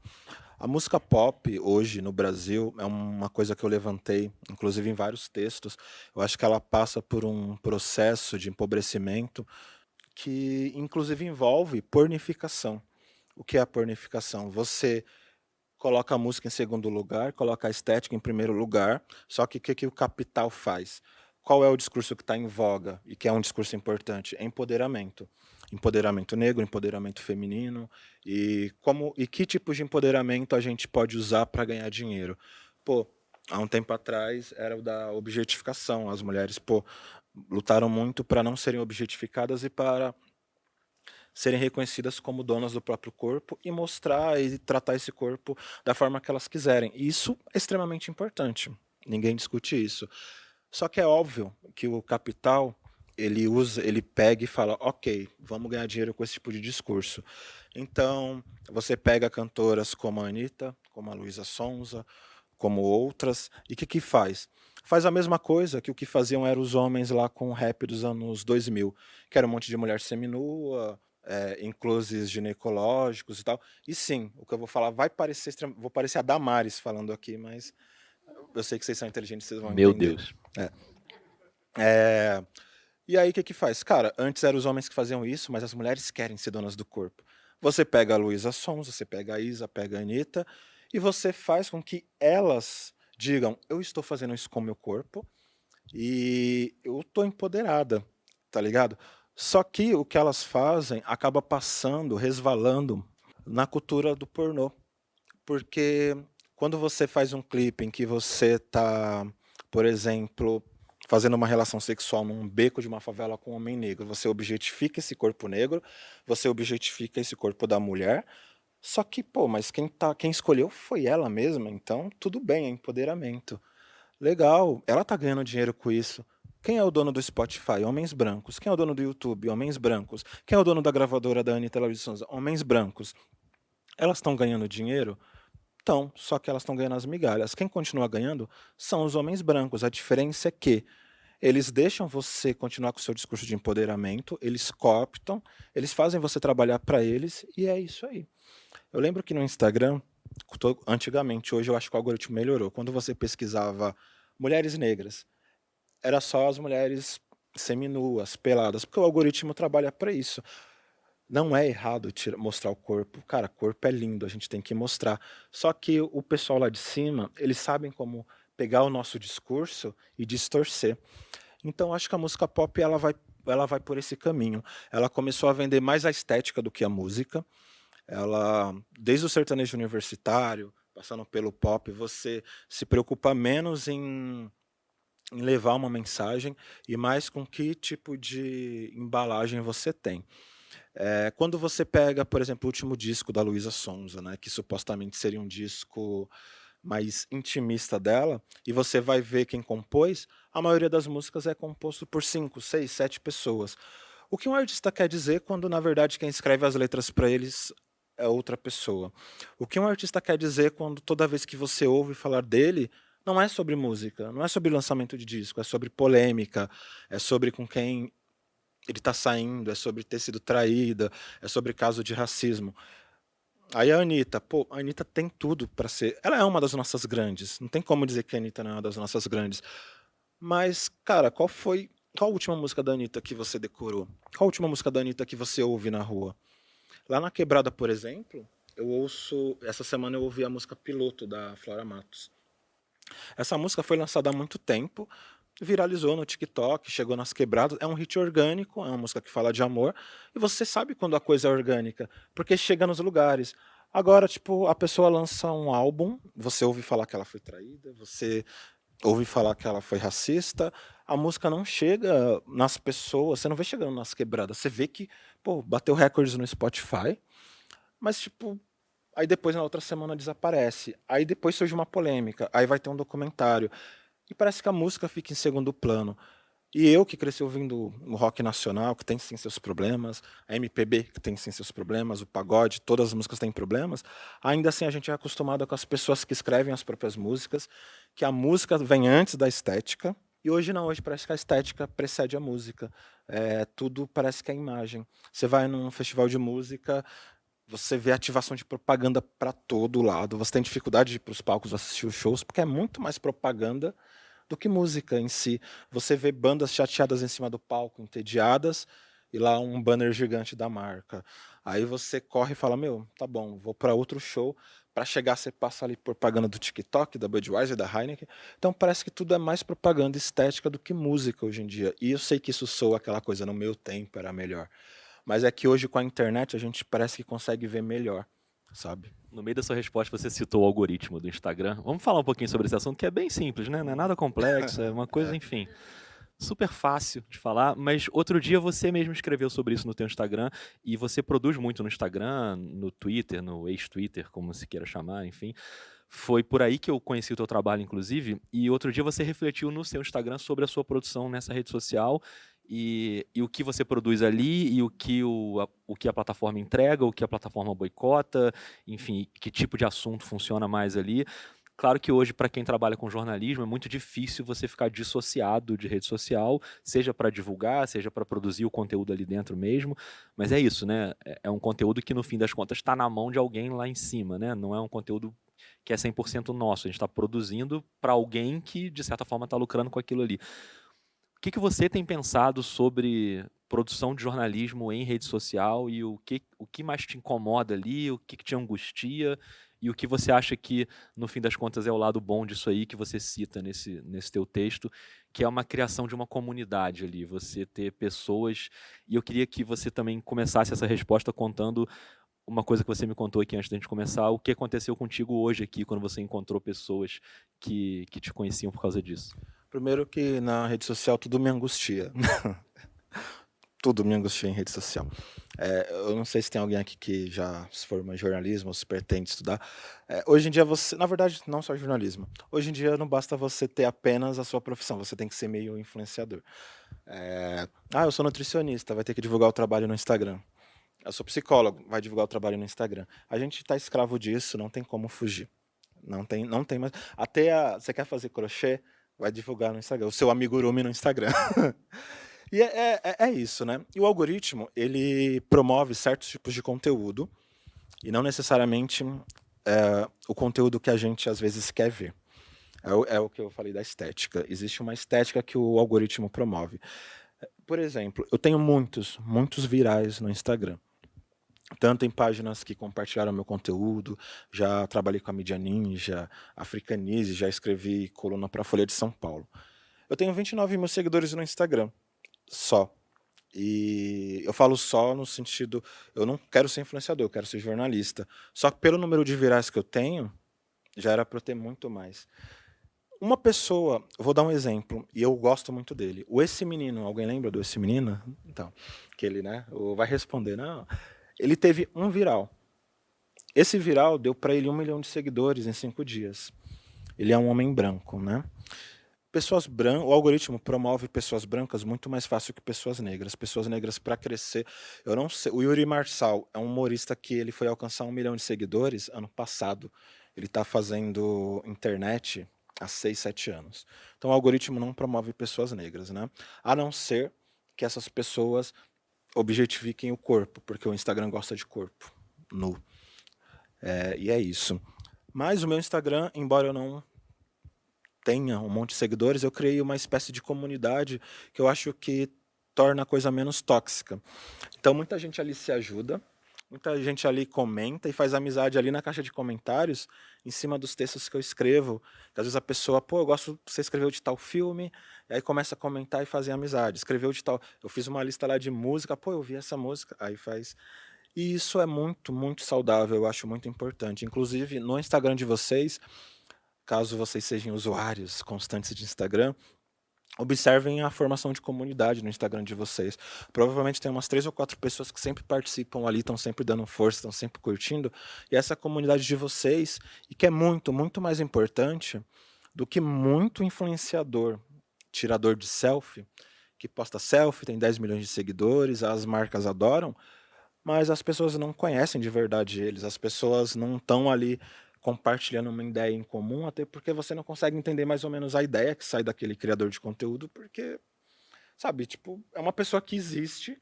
A música pop hoje no Brasil é uma coisa que eu levantei, inclusive em vários textos. Eu acho que ela passa por um processo de empobrecimento que inclusive envolve pornificação. O que é a pornificação? Você coloca a música em segundo lugar, coloca a estética em primeiro lugar. Só que o que o capital faz? Qual é o discurso que está em voga e que é um discurso importante? É empoderamento. Empoderamento negro, empoderamento feminino. E que tipos de empoderamento a gente pode usar para ganhar dinheiro? Pô, há um tempo atrás era o da objetificação. As mulheres, lutaram muito para não serem objetificadas e para serem reconhecidas como donas do próprio corpo e mostrar e tratar esse corpo da forma que elas quiserem. Isso é extremamente importante. Ninguém discute isso. Só que é óbvio que o capital ele pega e fala, ok, vamos ganhar dinheiro com esse tipo de discurso. Então, você pega cantoras como a Anitta, como a Luísa Sonza, como outras, e o que faz? Faz a mesma coisa que o que faziam eram os homens lá com o rap dos anos 2000, que era um monte de mulher seminua, em closes ginecológicos e tal. E sim, o que eu vou falar vai parecer vou parecer a Damares falando aqui, mas eu sei que vocês são inteligentes, vocês vão Meu entender. Deus. E aí o que faz? Cara, antes eram os homens que faziam isso, mas as mulheres querem ser donas do corpo. Você pega a Luísa Sons, você pega a Isa, pega a Anitta, e você faz com que elas digam, eu estou fazendo isso com o meu corpo, e eu tô empoderada, tá ligado? Só que o que elas fazem acaba passando, resvalando na cultura do pornô. Porque quando você faz um clipe em que você tá, por exemplo, fazendo uma relação sexual num beco de uma favela com um homem negro, você objetifica esse corpo negro, você objetifica esse corpo da mulher, só que, mas quem escolheu foi ela mesma, então tudo bem, é empoderamento. Legal, ela tá ganhando dinheiro com isso. Quem é o dono do Spotify? Homens brancos. Quem é o dono do YouTube? Homens brancos. Quem é o dono da gravadora da Anitta Luísa Sonza? Homens brancos. Elas estão ganhando dinheiro? Estão, só que elas estão ganhando as migalhas. Quem continua ganhando são os homens brancos. A diferença é que eles deixam você continuar com o seu discurso de empoderamento, eles cooptam, eles fazem você trabalhar para eles, e é isso aí. Eu lembro que no Instagram, antigamente, hoje eu acho que o algoritmo melhorou. Quando você pesquisava mulheres negras, era só as mulheres seminuas, peladas, porque o algoritmo trabalha para isso. Não é errado mostrar o corpo. Cara, corpo é lindo, a gente tem que mostrar. Só que o pessoal lá de cima, eles sabem como pegar o nosso discurso e distorcer. Então acho que a música pop ela vai por esse caminho. Ela começou a vender mais a estética do que a música. Ela, desde o sertanejo universitário, passando pelo pop, você se preocupa menos em levar uma mensagem e mais com que tipo de embalagem você tem. Quando você pega, por exemplo, o último disco da Luísa Sonza, né, que supostamente seria um disco mais intimista dela, e você vai ver quem compôs, a maioria das músicas é composto por 5, 6, 7 pessoas. O que um artista quer dizer quando, na verdade, quem escreve as letras para eles é outra pessoa? O que um artista quer dizer quando toda vez que você ouve falar dele, não é sobre música, não é sobre lançamento de disco, é sobre polêmica, é sobre com quem ele está saindo, é sobre ter sido traída, é sobre caso de racismo. Aí a Anitta, a Anitta tem tudo para ser. Ela é uma das nossas grandes. Não tem como dizer que a Anitta não é uma das nossas grandes. Mas, cara, qual a última música da Anitta que você decorou? Qual a última música da Anitta que você ouve na rua? Lá na Quebrada, por exemplo, essa semana eu ouvi a música Piloto da Flora Matos. Essa música foi lançada há muito tempo, viralizou no TikTok, chegou nas quebradas, é um hit orgânico, é uma música que fala de amor, e você sabe quando a coisa é orgânica, porque chega nos lugares. Agora, tipo, a pessoa lança um álbum, você ouve falar que ela foi traída, você ouve falar que ela foi racista, a música não chega nas pessoas, você não vê chegando nas quebradas, você vê que, bateu recordes no Spotify, mas, tipo, aí depois na outra semana desaparece, aí depois surge uma polêmica, aí vai ter um documentário, e parece que a música fica em segundo plano. E eu que cresci ouvindo o rock nacional, que tem sim seus problemas, a MPB, que tem sim seus problemas, o pagode, todas as músicas têm problemas, ainda assim a gente é acostumado com as pessoas que escrevem as próprias músicas, que a música vem antes da estética, e hoje não, hoje parece que a estética precede a música. Tudo parece que é imagem. Você vai num festival de música, você vê ativação de propaganda para todo lado, você tem dificuldade de ir para os palcos assistir os shows, porque é muito mais propaganda do que música em si. Você vê bandas chateadas em cima do palco, entediadas, e lá um banner gigante da marca. Aí você corre e fala, meu, tá bom, vou para outro show. Para chegar, você passa ali propaganda do TikTok, da Budweiser, da Heineken. Então parece que tudo é mais propaganda estética do que música hoje em dia. E eu sei que isso soa aquela coisa, no meu tempo era melhor. Mas é que hoje com a internet a gente parece que consegue ver melhor, sabe? No meio da sua resposta, você citou o algoritmo do Instagram. Vamos falar um pouquinho sobre esse assunto, que é bem simples, né? Não é nada complexo, é uma coisa, enfim, super fácil de falar. Mas outro dia você mesmo escreveu sobre isso no teu Instagram e você produz muito no Instagram, no Twitter, no ex-Twitter, como se queira chamar, enfim. Foi por aí que eu conheci o teu trabalho, inclusive, e outro dia você refletiu no seu Instagram sobre a sua produção nessa rede social e o que você produz ali e o que a plataforma entrega, o que a plataforma boicota, enfim, que tipo de assunto funciona mais ali. Claro que hoje, para quem trabalha com jornalismo, é muito difícil você ficar dissociado de rede social, seja para divulgar, seja para produzir o conteúdo ali dentro mesmo. Mas é isso, né? É um conteúdo que, no fim das contas, está na mão de alguém lá em cima, né? Não é um conteúdo que é 100% nosso. A gente está produzindo para alguém que, de certa forma, está lucrando com aquilo ali. O que você tem pensado sobre produção de jornalismo em rede social e o que mais te incomoda ali, o que te angustia e o que você acha que, no fim das contas, é o lado bom disso aí que você cita nesse teu texto, que é uma criação de uma comunidade ali, você ter pessoas... E eu queria que você também começasse essa resposta contando uma coisa que você me contou aqui antes da gente começar, o que aconteceu contigo hoje aqui, quando você encontrou pessoas que te conheciam por causa disso. Primeiro que na rede social tudo me angustia. Tudo me angustia em rede social. Eu não sei se tem alguém aqui que já se formou em jornalismo ou se pretende estudar. Hoje em dia você, na verdade, não só jornalismo. Hoje em dia não basta você ter apenas a sua profissão, você tem que ser meio influenciador. Eu sou nutricionista, vai ter que divulgar o trabalho no Instagram. Eu sou psicólogo, vai divulgar o trabalho no Instagram. A gente está escravo disso, não tem como fugir. Não tem mais. Você quer fazer crochê? Vai divulgar no Instagram. O seu amigurumi no Instagram. E é isso, né? E o algoritmo, ele promove certos tipos de conteúdo e não necessariamente o conteúdo que a gente às vezes quer ver. É o que eu falei da estética. Existe uma estética que o algoritmo promove. Por exemplo, eu tenho muitos virais no Instagram. Tanto em páginas que compartilharam meu conteúdo, já trabalhei com a Mídia Ninja, Africanize, já escrevi coluna para a Folha de São Paulo. Eu tenho 29 mil seguidores no Instagram, só. E eu falo só no sentido, eu não quero ser influenciador, eu quero ser jornalista. Só que pelo número de virais que eu tenho, já era para eu ter muito mais. Uma pessoa, vou dar um exemplo, e eu gosto muito dele. O Esse Menino, alguém lembra do Esse Menino? Então, que ele, né, vai responder, não. Ele teve um viral. Esse viral deu para ele 1 milhão de seguidores em 5 dias. Ele é um homem branco, né? O algoritmo promove pessoas brancas muito mais fácil que pessoas negras. Pessoas negras para crescer, eu não sei. O Yuri Marçal é um humorista que ele foi alcançar 1 milhão de seguidores ano passado. Ele está fazendo internet há 6, 7 anos. Então o algoritmo não promove pessoas negras, né? A não ser que essas pessoas objetifiquem o corpo, porque o Instagram gosta de corpo nu. E é isso. Mas o meu Instagram, embora eu não tenha um monte de seguidores, eu criei uma espécie de comunidade que eu acho que torna a coisa menos tóxica. Então muita gente ali se ajuda, muita gente ali comenta e faz amizade ali na caixa de comentários em cima dos textos que eu escrevo. Que às vezes a pessoa, pô, eu gosto, você escreveu de tal filme, e aí começa a comentar e fazer amizade. Escreveu de tal, eu fiz uma lista lá de música, pô, eu vi essa música, aí faz. E isso é muito, muito saudável, eu acho muito importante. Inclusive, no Instagram de vocês, caso vocês sejam usuários constantes de Instagram, observem a formação de comunidade no Instagram de vocês. Provavelmente tem umas 3 ou 4 pessoas que sempre participam ali, estão sempre dando força, estão sempre curtindo. E essa comunidade de vocês, e que é muito, muito mais importante do que muito influenciador, tirador de selfie, que posta selfie, tem 10 milhões de seguidores, as marcas adoram, mas as pessoas não conhecem de verdade eles, as pessoas não estão ali compartilhando uma ideia em comum, até porque você não consegue entender mais ou menos a ideia que sai daquele criador de conteúdo, porque, sabe, tipo, é uma pessoa que existe,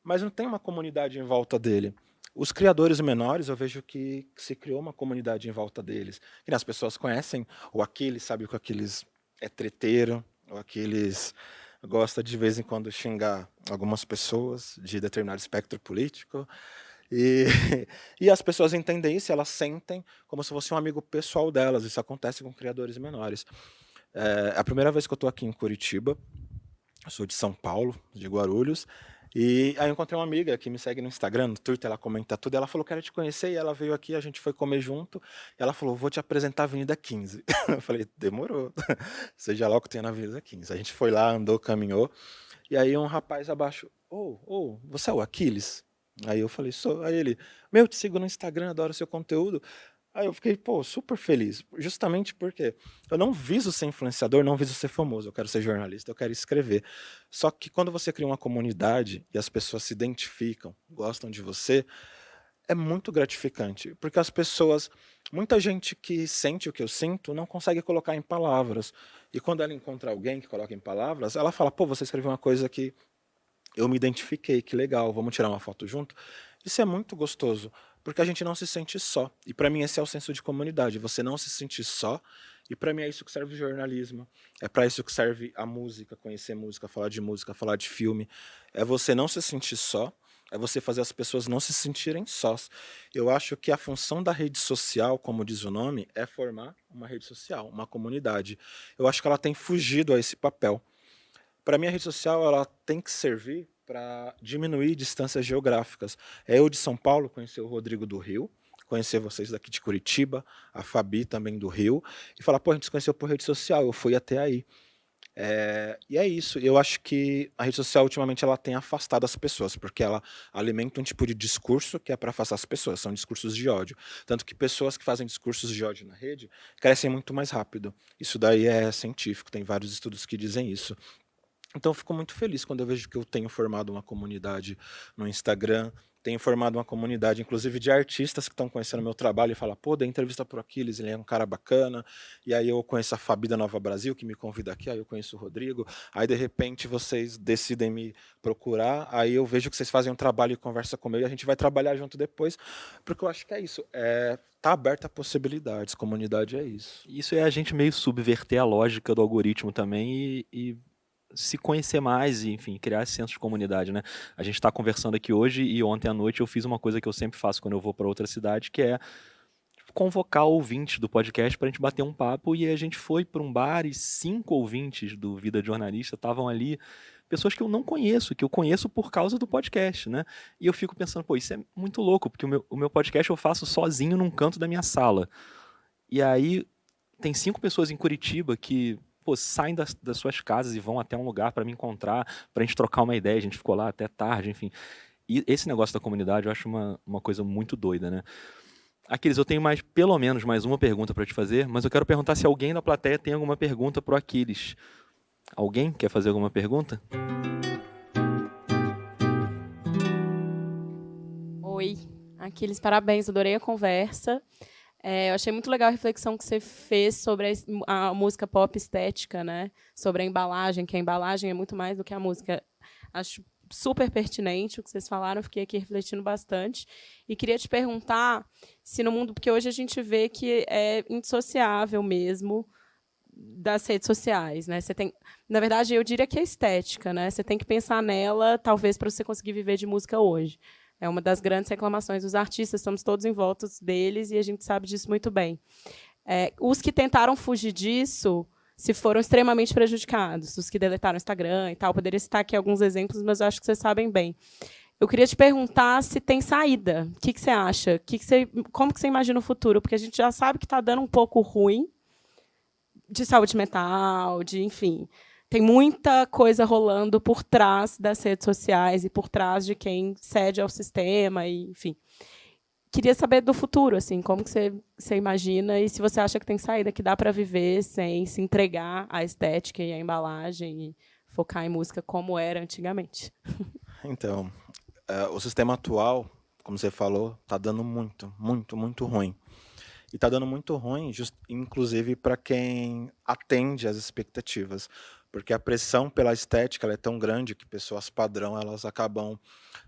mas não tem uma comunidade em volta dele. Os criadores menores, eu vejo que se criou uma comunidade em volta deles. Que as pessoas conhecem o Aquiles, sabe que o Aquiles é treteiro, o Aquiles gosta de vez em quando xingar algumas pessoas de determinado espectro político. E, e as pessoas entendem isso, elas sentem como se fosse um amigo pessoal delas. Isso acontece com criadores menores. É a primeira vez que eu estou aqui em Curitiba. Eu sou de São Paulo, de Guarulhos. E aí eu encontrei uma amiga que me segue no Instagram, no Twitter, ela comenta tudo. Ela falou, quero te conhecer. E ela veio aqui, a gente foi comer junto. E ela falou, vou te apresentar a Avenida 15. Eu falei, demorou. Seja lá o que tem na Avenida 15. A gente foi lá, andou, caminhou. E aí um rapaz abaixo, você é o Aquiles? Aí eu falei, sou. Aí ele, te sigo no Instagram, adoro seu conteúdo. Aí eu fiquei, super feliz. Justamente porque eu não viso ser influenciador, não viso ser famoso. Eu quero ser jornalista, eu quero escrever. Só que quando você cria uma comunidade e as pessoas se identificam, gostam de você, é muito gratificante. Porque as pessoas, muita gente que sente o que eu sinto, não consegue colocar em palavras. E quando ela encontra alguém que coloca em palavras, ela fala, você escreveu uma coisa que eu me identifiquei, que legal, vamos tirar uma foto junto. Isso é muito gostoso, porque a gente não se sente só. E para mim esse é o senso de comunidade, você não se sentir só. E para mim é isso que serve o jornalismo. É para isso que serve a música, conhecer música, falar de filme. É você não se sentir só, é você fazer as pessoas não se sentirem sós. Eu acho que a função da rede social, como diz o nome, é formar uma rede social, uma comunidade. Eu acho que ela tem fugido a esse papel. Para mim, a rede social ela tem que servir para diminuir distâncias geográficas. Eu de São Paulo conhecer o Rodrigo do Rio, conhecer vocês daqui de Curitiba, a Fabi também do Rio, e falar, a gente se conheceu por rede social, eu fui até aí. E é isso, eu acho que a rede social ultimamente ela tem afastado as pessoas, porque ela alimenta um tipo de discurso que é para afastar as pessoas, são discursos de ódio. Tanto que pessoas que fazem discursos de ódio na rede crescem muito mais rápido. Isso daí é científico, tem vários estudos que dizem isso. Então eu fico muito feliz quando eu vejo que eu tenho formado uma comunidade no Instagram, tenho formado uma comunidade, inclusive, de artistas que estão conhecendo meu trabalho e falam, dei entrevista pro Aquiles, ele é um cara bacana, e aí eu conheço a Fabi da Nova Brasil, que me convida aqui, aí eu conheço o Rodrigo, aí de repente vocês decidem me procurar, aí eu vejo que vocês fazem um trabalho e conversa comigo, e a gente vai trabalhar junto depois, porque eu acho que é isso, tá aberta a possibilidades, comunidade é isso. Isso é a gente meio subverter a lógica do algoritmo também e se conhecer mais e, enfim, criar esse senso de comunidade, né? A gente está conversando aqui hoje e ontem à noite eu fiz uma coisa que eu sempre faço quando eu vou para outra cidade, que é convocar ouvintes do podcast para a gente bater um papo, e a gente foi para um bar e 5 ouvintes do Vida de Jornalista estavam ali, pessoas que eu não conheço, que eu conheço por causa do podcast, né? E eu fico pensando, isso é muito louco, porque o meu podcast eu faço sozinho num canto da minha sala. E aí tem 5 pessoas em Curitiba que saem das suas casas e vão até um lugar para me encontrar, para a gente trocar uma ideia. A gente ficou lá até tarde, enfim. E esse negócio da comunidade eu acho uma coisa muito doida, né? Aquiles, eu tenho pelo menos mais uma pergunta para te fazer, mas eu quero perguntar se alguém da plateia tem alguma pergunta pro Aquiles. Alguém quer fazer alguma pergunta? Oi, Aquiles, parabéns, adorei a conversa. Eu achei muito legal a reflexão que você fez sobre a música pop estética, né? Sobre a embalagem, que a embalagem é muito mais do que a música. Acho super pertinente o que vocês falaram, fiquei aqui refletindo bastante. E queria te perguntar se no mundo, porque hoje a gente vê que é indissociável mesmo das redes sociais, né? Você tem, na verdade, eu diria que é estética, né? Você tem que pensar nela, talvez, para você conseguir viver de música hoje. É uma das grandes reclamações dos artistas, estamos todos em volta deles e a gente sabe disso muito bem. Os que tentaram fugir disso se foram extremamente prejudicados, os que deletaram o Instagram e tal. Eu poderia citar aqui alguns exemplos, mas eu acho que vocês sabem bem. Eu queria te perguntar se tem saída. O que você acha? Como que você imagina o futuro? Porque a gente já sabe que está dando um pouco ruim de saúde mental, enfim. Tem muita coisa rolando por trás das redes sociais e por trás de quem cede ao sistema, e, enfim. Queria saber do futuro, assim, como que você imagina e se você acha que tem saída, que dá para viver sem se entregar à estética e à embalagem e focar em música como era antigamente. Então, o sistema atual, como você falou, está dando muito, muito, muito ruim. E está dando muito ruim, inclusive, para quem atende às expectativas. Porque a pressão pela estética ela é tão grande que pessoas padrão elas acabam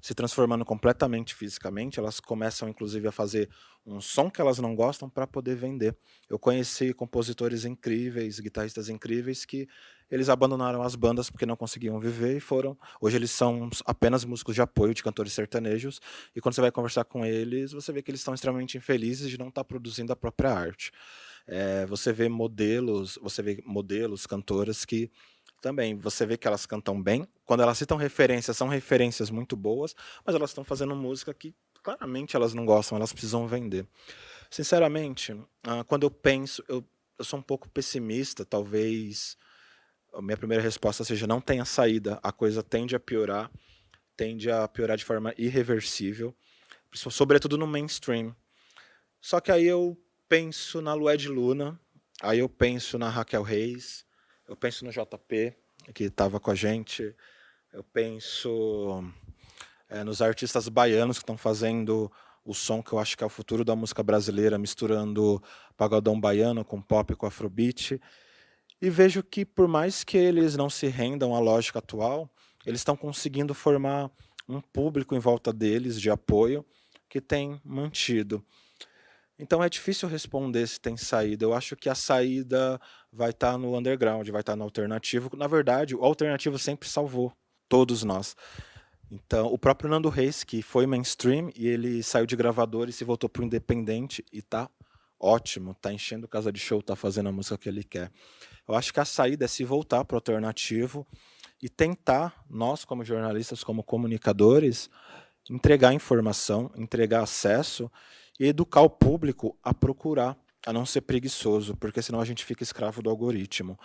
se transformando completamente fisicamente. Elas começam, inclusive, a fazer um som que elas não gostam para poder vender. Eu conheci compositores incríveis, guitarristas incríveis, que eles abandonaram as bandas porque não conseguiam viver e foram. Hoje eles são apenas músicos de apoio de cantores sertanejos. E quando você vai conversar com eles, você vê que eles estão extremamente infelizes de não estar produzindo a própria arte. Você vê modelos, cantoras que também você vê que elas cantam bem. Quando elas citam referências, são referências muito boas, mas elas estão fazendo música que claramente elas não gostam, elas precisam vender. Sinceramente, quando eu penso, eu sou um pouco pessimista, talvez a minha primeira resposta seja não tenha saída, a coisa tende a piorar de forma irreversível, sobretudo no mainstream. Só que aí eu penso na Lued Luna, aí eu penso na Raquel Reis, eu penso no JP, que estava com a gente, eu penso nos artistas baianos que estão fazendo o som que eu acho que é o futuro da música brasileira, misturando pagodão baiano com pop, com afrobeat. E vejo que, por mais que eles não se rendam à lógica atual, eles estão conseguindo formar um público em volta deles, de apoio, que tem mantido. Então é difícil responder se tem saída. Eu acho que a saída vai estar no underground, vai estar no alternativo. Na verdade, o alternativo sempre salvou todos nós. Então, o próprio Nando Reis, que foi mainstream, e ele saiu de gravador e se voltou para o independente, e tá ótimo, tá enchendo casa de show, tá fazendo a música que ele quer. Eu acho que a saída é se voltar para o alternativo e tentar, nós como jornalistas, como comunicadores, entregar informação, entregar acesso e educar o público a procurar, a não ser preguiçoso, porque senão a gente fica escravo do algoritmo.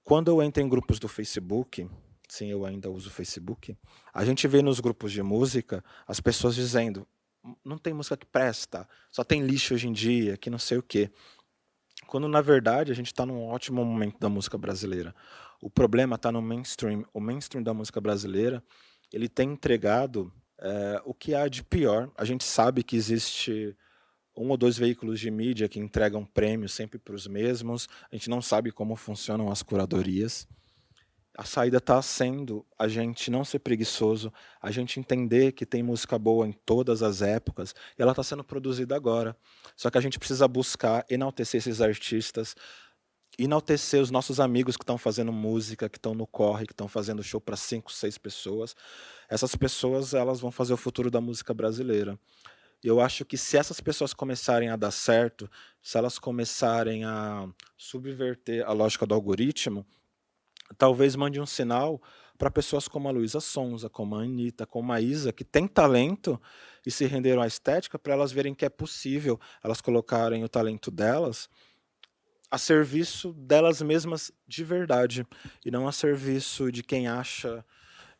Quando eu entro em grupos do Facebook, sim, eu ainda uso o Facebook, a gente vê nos grupos de música as pessoas dizendo não tem música que presta, só tem lixo hoje em dia, que não sei o quê. Quando, na verdade, a gente está num ótimo momento da música brasileira. O problema está no mainstream. O mainstream da música brasileira, ele tem entregado o que há de pior. A gente sabe que existe 1 ou 2 veículos de mídia que entregam prêmios sempre para os mesmos. A gente não sabe como funcionam as curadorias. A saída está sendo a gente não ser preguiçoso, a gente entender que tem música boa em todas as épocas, e ela está sendo produzida agora. Só que a gente precisa buscar enaltecer esses artistas, enaltecer os nossos amigos que estão fazendo música, que estão no corre, que estão fazendo show para 5, 6 pessoas. Essas pessoas, elas vão fazer o futuro da música brasileira. E eu acho que se essas pessoas começarem a dar certo, se elas começarem a subverter a lógica do algoritmo, talvez mande um sinal para pessoas como a Luísa Sonza, como a Anitta, como a Isa, que têm talento e se renderam à estética, para elas verem que é possível elas colocarem o talento delas a serviço delas mesmas de verdade, e não a serviço de quem acha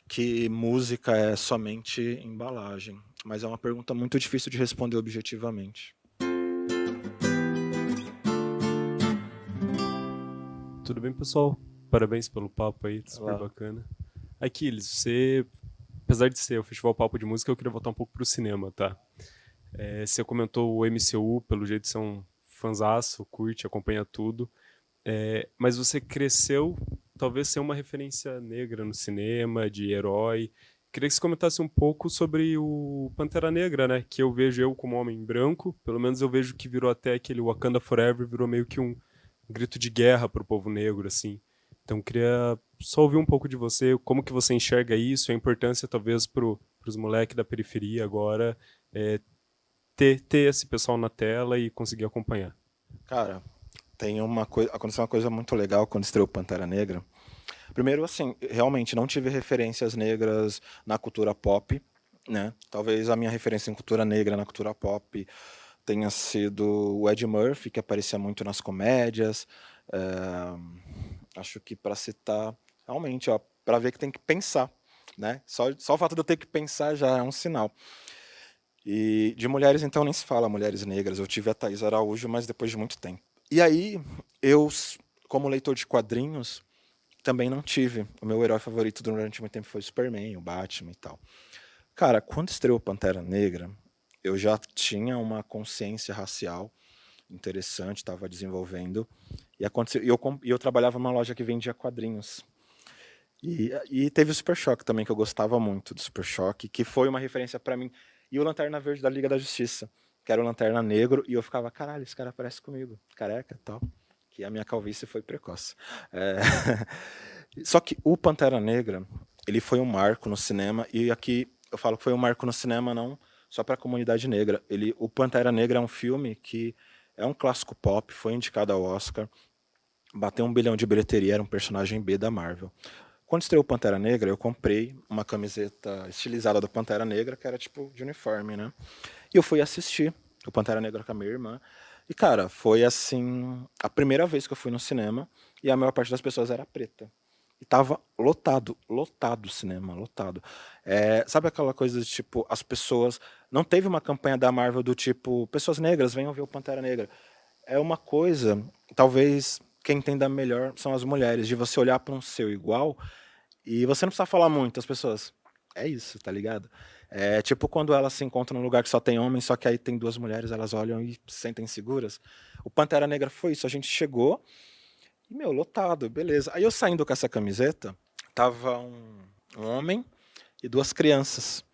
que música é somente embalagem. Mas é uma pergunta muito difícil de responder objetivamente. Tudo bem, pessoal? Parabéns pelo papo aí, super Olá. bacana. Aquiles, você, apesar de ser o Festival Papo de Música, eu queria voltar um pouco pro cinema, tá? Você comentou o MCU, pelo jeito de ser um fanzaço, curte, acompanha tudo. Mas você cresceu, talvez, ser uma referência negra no cinema, de herói. Queria que você comentasse um pouco sobre o Pantera Negra, né? Que eu vejo eu como homem branco, pelo menos eu vejo que virou até aquele Wakanda Forever, virou meio que um grito de guerra pro povo negro, assim. Então, queria só ouvir um pouco de você, como que você enxerga isso, a importância, talvez, pros moleques da periferia agora, ter esse pessoal na tela e conseguir acompanhar. Cara, aconteceu uma coisa muito legal quando estreou Pantera Negra. Primeiro, assim, realmente não tive referências negras na cultura pop, né? Talvez a minha referência em cultura negra na cultura pop tenha sido o Ed Murphy, que aparecia muito nas comédias. Acho que para citar, realmente, para ver que tem que pensar, né? Só o fato de eu ter que pensar já é um sinal. E de mulheres, então, nem se fala mulheres negras. Eu tive a Thaís Araújo, mas depois de muito tempo. E aí, eu, como leitor de quadrinhos, também não tive. O meu herói favorito durante muito tempo foi o Superman, o Batman e tal. Cara, quando estreou Pantera Negra, eu já tinha uma consciência racial interessante, estava desenvolvendo. E aconteceu. E eu trabalhava numa loja que vendia quadrinhos. E teve o Super Choque também, que eu gostava muito do Super Choque, que foi uma referência para mim. E o Lanterna Verde da Liga da Justiça, que era o Lanterna Negro, e eu ficava, caralho, esse cara parece comigo, careca e tal. que a minha calvície foi precoce. É... Só que o Pantera Negra, ele foi um marco no cinema, e aqui eu falo que foi um marco no cinema não só para a comunidade negra. O Pantera Negra é um filme que é um clássico pop, foi indicado ao Oscar, bateu 1 bilhão de bilheteria, era um personagem B da Marvel. Quando estreou o Pantera Negra, eu comprei uma camiseta estilizada do Pantera Negra, que era tipo de uniforme, né? E eu fui assistir o Pantera Negra com a minha irmã. E, cara, foi assim, a primeira vez que eu fui no cinema, e a maior parte das pessoas era preta. E tava lotado o cinema, lotado. Sabe aquela coisa de tipo, as pessoas. Não teve uma campanha da Marvel do tipo, pessoas negras, venham ver o Pantera Negra. É uma coisa, talvez quem entenda melhor são as mulheres, de você olhar para um seu igual e você não precisa falar muito, as pessoas. É isso, tá ligado? É tipo quando elas se encontram num lugar que só tem homens, só que aí tem 2 mulheres, elas olham e se sentem seguras. O Pantera Negra foi isso, a gente chegou. E, meu, lotado, beleza. Aí eu saindo com essa camiseta, tava um homem e 2 crianças.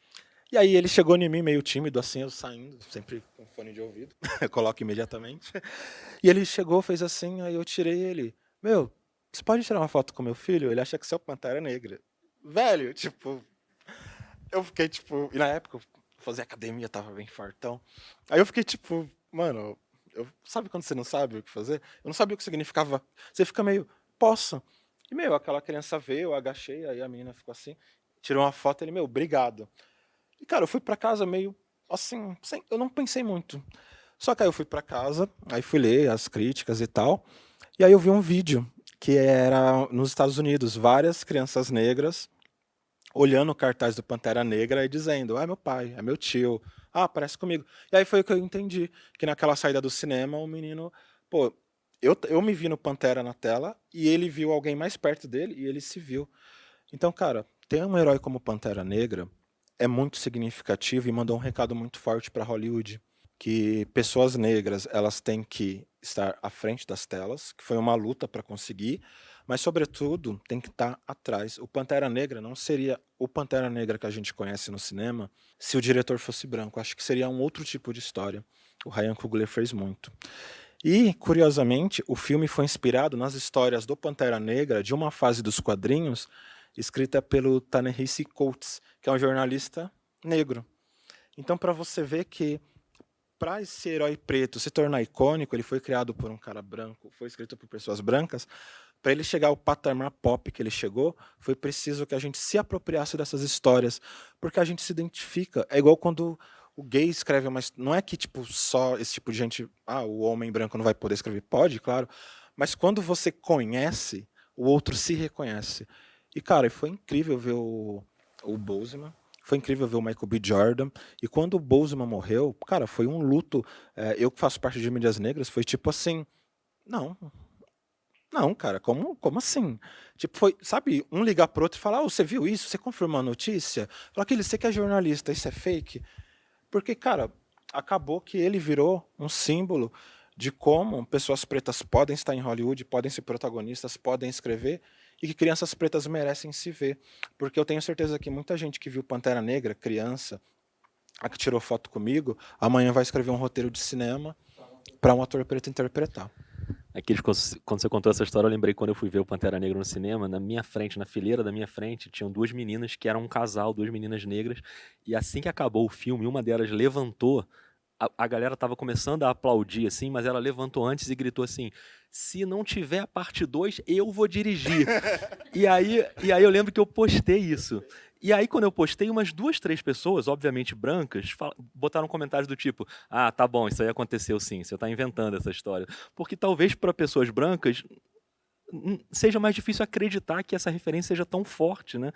E aí ele chegou em mim meio tímido, assim, eu saindo, sempre com fone de ouvido, eu coloco imediatamente. E ele chegou, fez assim, aí eu tirei ele. Meu, você pode tirar uma foto com meu filho? Ele acha que você é o Pantera Negra. Velho, tipo, eu fiquei tipo... E na época eu fazia academia, tava bem fartão. Aí eu fiquei tipo, mano... Sabe quando você não sabe o que fazer? Eu não sabia o que significava. Você fica meio, posso. E, meu, aquela criança veio, eu agachei, aí a menina ficou assim, tirou uma foto, ele, meu, obrigado. E, cara, eu fui pra casa meio, assim, eu não pensei muito. Só que aí eu fui pra casa, aí fui ler as críticas e tal, e aí eu vi um vídeo que era nos Estados Unidos, várias crianças negras olhando o cartaz do Pantera Negra e dizendo, é meu pai, é meu tio, parece comigo. E aí foi o que eu entendi, que naquela saída do cinema, o menino, pô, eu me vi no Pantera na tela, e ele viu alguém mais perto dele, e ele se viu. Então, cara, ter um herói como Pantera Negra é muito significativo e mandou um recado muito forte para Hollywood, que pessoas negras, elas têm que estar à frente das telas, que foi uma luta para conseguir, mas, sobretudo, tem que estar atrás. O Pantera Negra não seria o Pantera Negra que a gente conhece no cinema se o diretor fosse branco. Acho que seria um outro tipo de história. O Ryan Coogler fez muito. E, curiosamente, o filme foi inspirado nas histórias do Pantera Negra de uma fase dos quadrinhos escrita pelo Ta-Nehisi Coates, que é um jornalista negro. Então, para você ver que para esse herói preto se tornar icônico, ele foi criado por um cara branco, foi escrito por pessoas brancas. Para ele chegar ao patamar pop que ele chegou, foi preciso que a gente se apropriasse dessas histórias, porque a gente se identifica. É igual quando o gay escreve, mas não é que tipo só esse tipo de gente, o homem branco não vai poder escrever, pode, claro, mas quando você conhece, o outro se reconhece. E cara, foi incrível ver o Boseman, foi incrível ver o Michael B. Jordan, e quando o Boseman morreu, cara, foi um luto. Eu que faço parte de mídias negras, foi tipo assim, não, cara, como assim? Tipo, foi, sabe, um ligar pro outro e falar, você viu isso? Você confirmou a notícia? Fala, você que é jornalista, isso é fake? Porque, cara, acabou que ele virou um símbolo de como pessoas pretas podem estar em Hollywood, podem ser protagonistas, podem escrever, e que crianças pretas merecem se ver. Porque eu tenho certeza que muita gente que viu Pantera Negra, criança, a que tirou foto comigo, amanhã vai escrever um roteiro de cinema para um ator preto interpretar. Quando você contou essa história, eu lembrei quando eu fui ver o Pantera Negra no cinema, na minha frente, na fileira da minha frente, tinham 2 meninas que eram um casal, 2 meninas negras, e assim que acabou o filme, uma delas levantou, a galera tava começando a aplaudir, assim, mas ela levantou antes e gritou assim, se não tiver a parte 2, eu vou dirigir. e aí eu lembro que eu postei isso. E aí, quando eu postei, umas 2, 3 pessoas, obviamente brancas, botaram comentários do tipo, tá bom, isso aí aconteceu sim, você está inventando essa história. Porque talvez para pessoas brancas seja mais difícil acreditar que essa referência seja tão forte, né?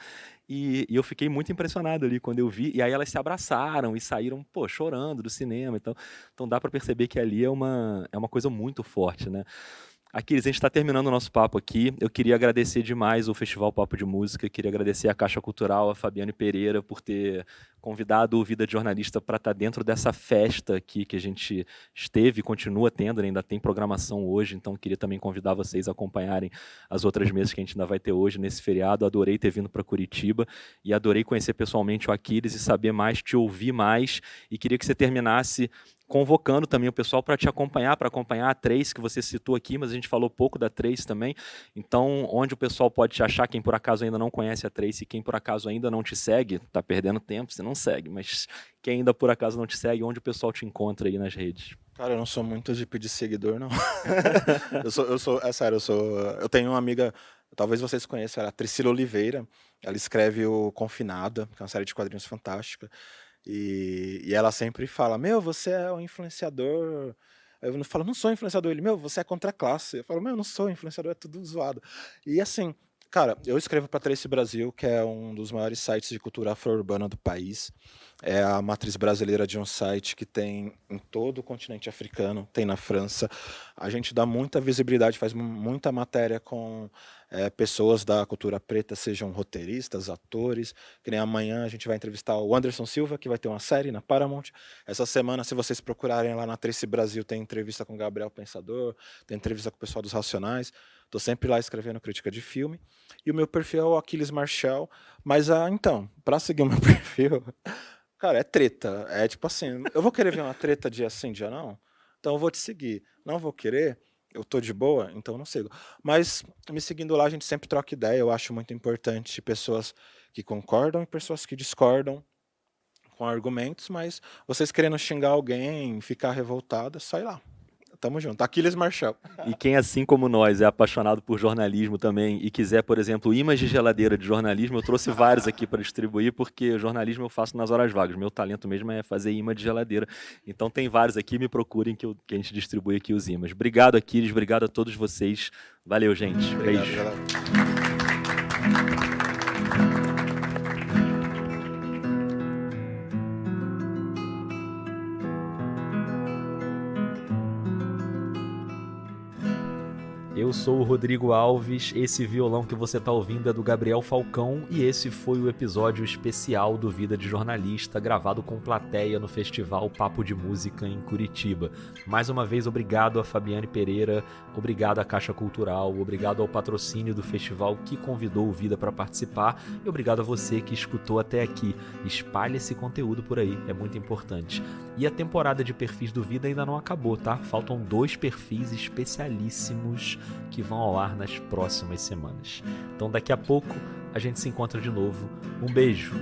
E eu fiquei muito impressionado ali quando eu vi. E aí elas se abraçaram e saíram, chorando do cinema. Então dá para perceber que ali é uma coisa muito forte, né? Aquiles, a gente está terminando o nosso papo aqui. Eu queria agradecer demais o Festival Papo de Música, queria agradecer a Caixa Cultural, a Fabiane Pereira, por ter convidado o Vida de Jornalista para estar dentro dessa festa aqui que a gente esteve e continua tendo, né? Ainda tem programação hoje, então queria também convidar vocês a acompanharem as outras mesas que a gente ainda vai ter hoje nesse feriado. Adorei ter vindo para Curitiba e adorei conhecer pessoalmente o Aquiles e saber mais, te ouvir mais, e queria que você terminasse convocando também o pessoal para te acompanhar, para acompanhar a Trace, que você citou aqui, mas a gente falou pouco da Trace também. Então, onde o pessoal pode te achar, quem por acaso ainda não conhece a Trace, quem por acaso ainda não te segue, tá perdendo tempo, você não segue, mas quem ainda por acaso não te segue, onde o pessoal te encontra aí nas redes? Cara, eu não sou muito de pedir seguidor, não. É sério, eu tenho uma amiga, talvez vocês conheçam, ela é a Tricila Oliveira. Ela escreve o Confinada, que é uma série de quadrinhos fantástica. E ela sempre fala: Meu, você é um influenciador. Eu falo: Não sou influenciador. Ele: Meu, você é contra a classe. Eu falo: Meu, eu não sou influenciador, é tudo zoado. E assim, cara, eu escrevo para Trace Brasil, que é um dos maiores sites de cultura afro-urbana do país. É a matriz brasileira de um site que tem em todo o continente africano, tem na França. A gente dá muita visibilidade, faz muita matéria com pessoas da cultura preta, sejam roteiristas, atores. Que nem amanhã a gente vai entrevistar o Anderson Silva, que vai ter uma série na Paramount. Essa semana, se vocês procurarem lá na Trace Brasil, tem entrevista com o Gabriel Pensador, tem entrevista com o pessoal dos Racionais. Estou sempre lá escrevendo crítica de filme. E o meu perfil é o Aquiles Marshall. Mas, então, para seguir o meu perfil... Cara, é treta. É tipo assim, eu vou querer ver uma treta dia sim, dia não? Então eu vou te seguir. Não vou querer? Eu tô de boa? Então eu não sigo. Mas me seguindo lá, a gente sempre troca ideia. Eu acho muito importante pessoas que concordam e pessoas que discordam com argumentos, mas vocês querendo xingar alguém, ficar revoltado, é só ir lá. Tamo junto. Aquiles Marshall. E quem, assim como nós, é apaixonado por jornalismo também e quiser, por exemplo, imãs de geladeira de jornalismo, eu trouxe vários aqui para distribuir, porque jornalismo eu faço nas horas vagas. Meu talento mesmo é fazer imã de geladeira. Então tem vários aqui, me procurem que a gente distribui aqui os imãs. Obrigado, Aquiles. Obrigado a todos vocês. Valeu, gente. Obrigado, Beijo. galera. Eu sou o Rodrigo Alves, esse violão que você está ouvindo é do Gabriel Falcão e esse foi o episódio especial do Vida de Jornalista, gravado com plateia no Festival Papo de Música em Curitiba. Mais uma vez, obrigado a Fabiane Pereira, obrigado à Caixa Cultural, obrigado ao patrocínio do festival que convidou o Vida para participar e obrigado a você que escutou até aqui. Espalhe esse conteúdo por aí, é muito importante. E a temporada de perfis do Vida ainda não acabou, tá? Faltam 2 perfis especialíssimos que vão ao ar nas próximas semanas. Então daqui a pouco a gente se encontra de novo. Um beijo!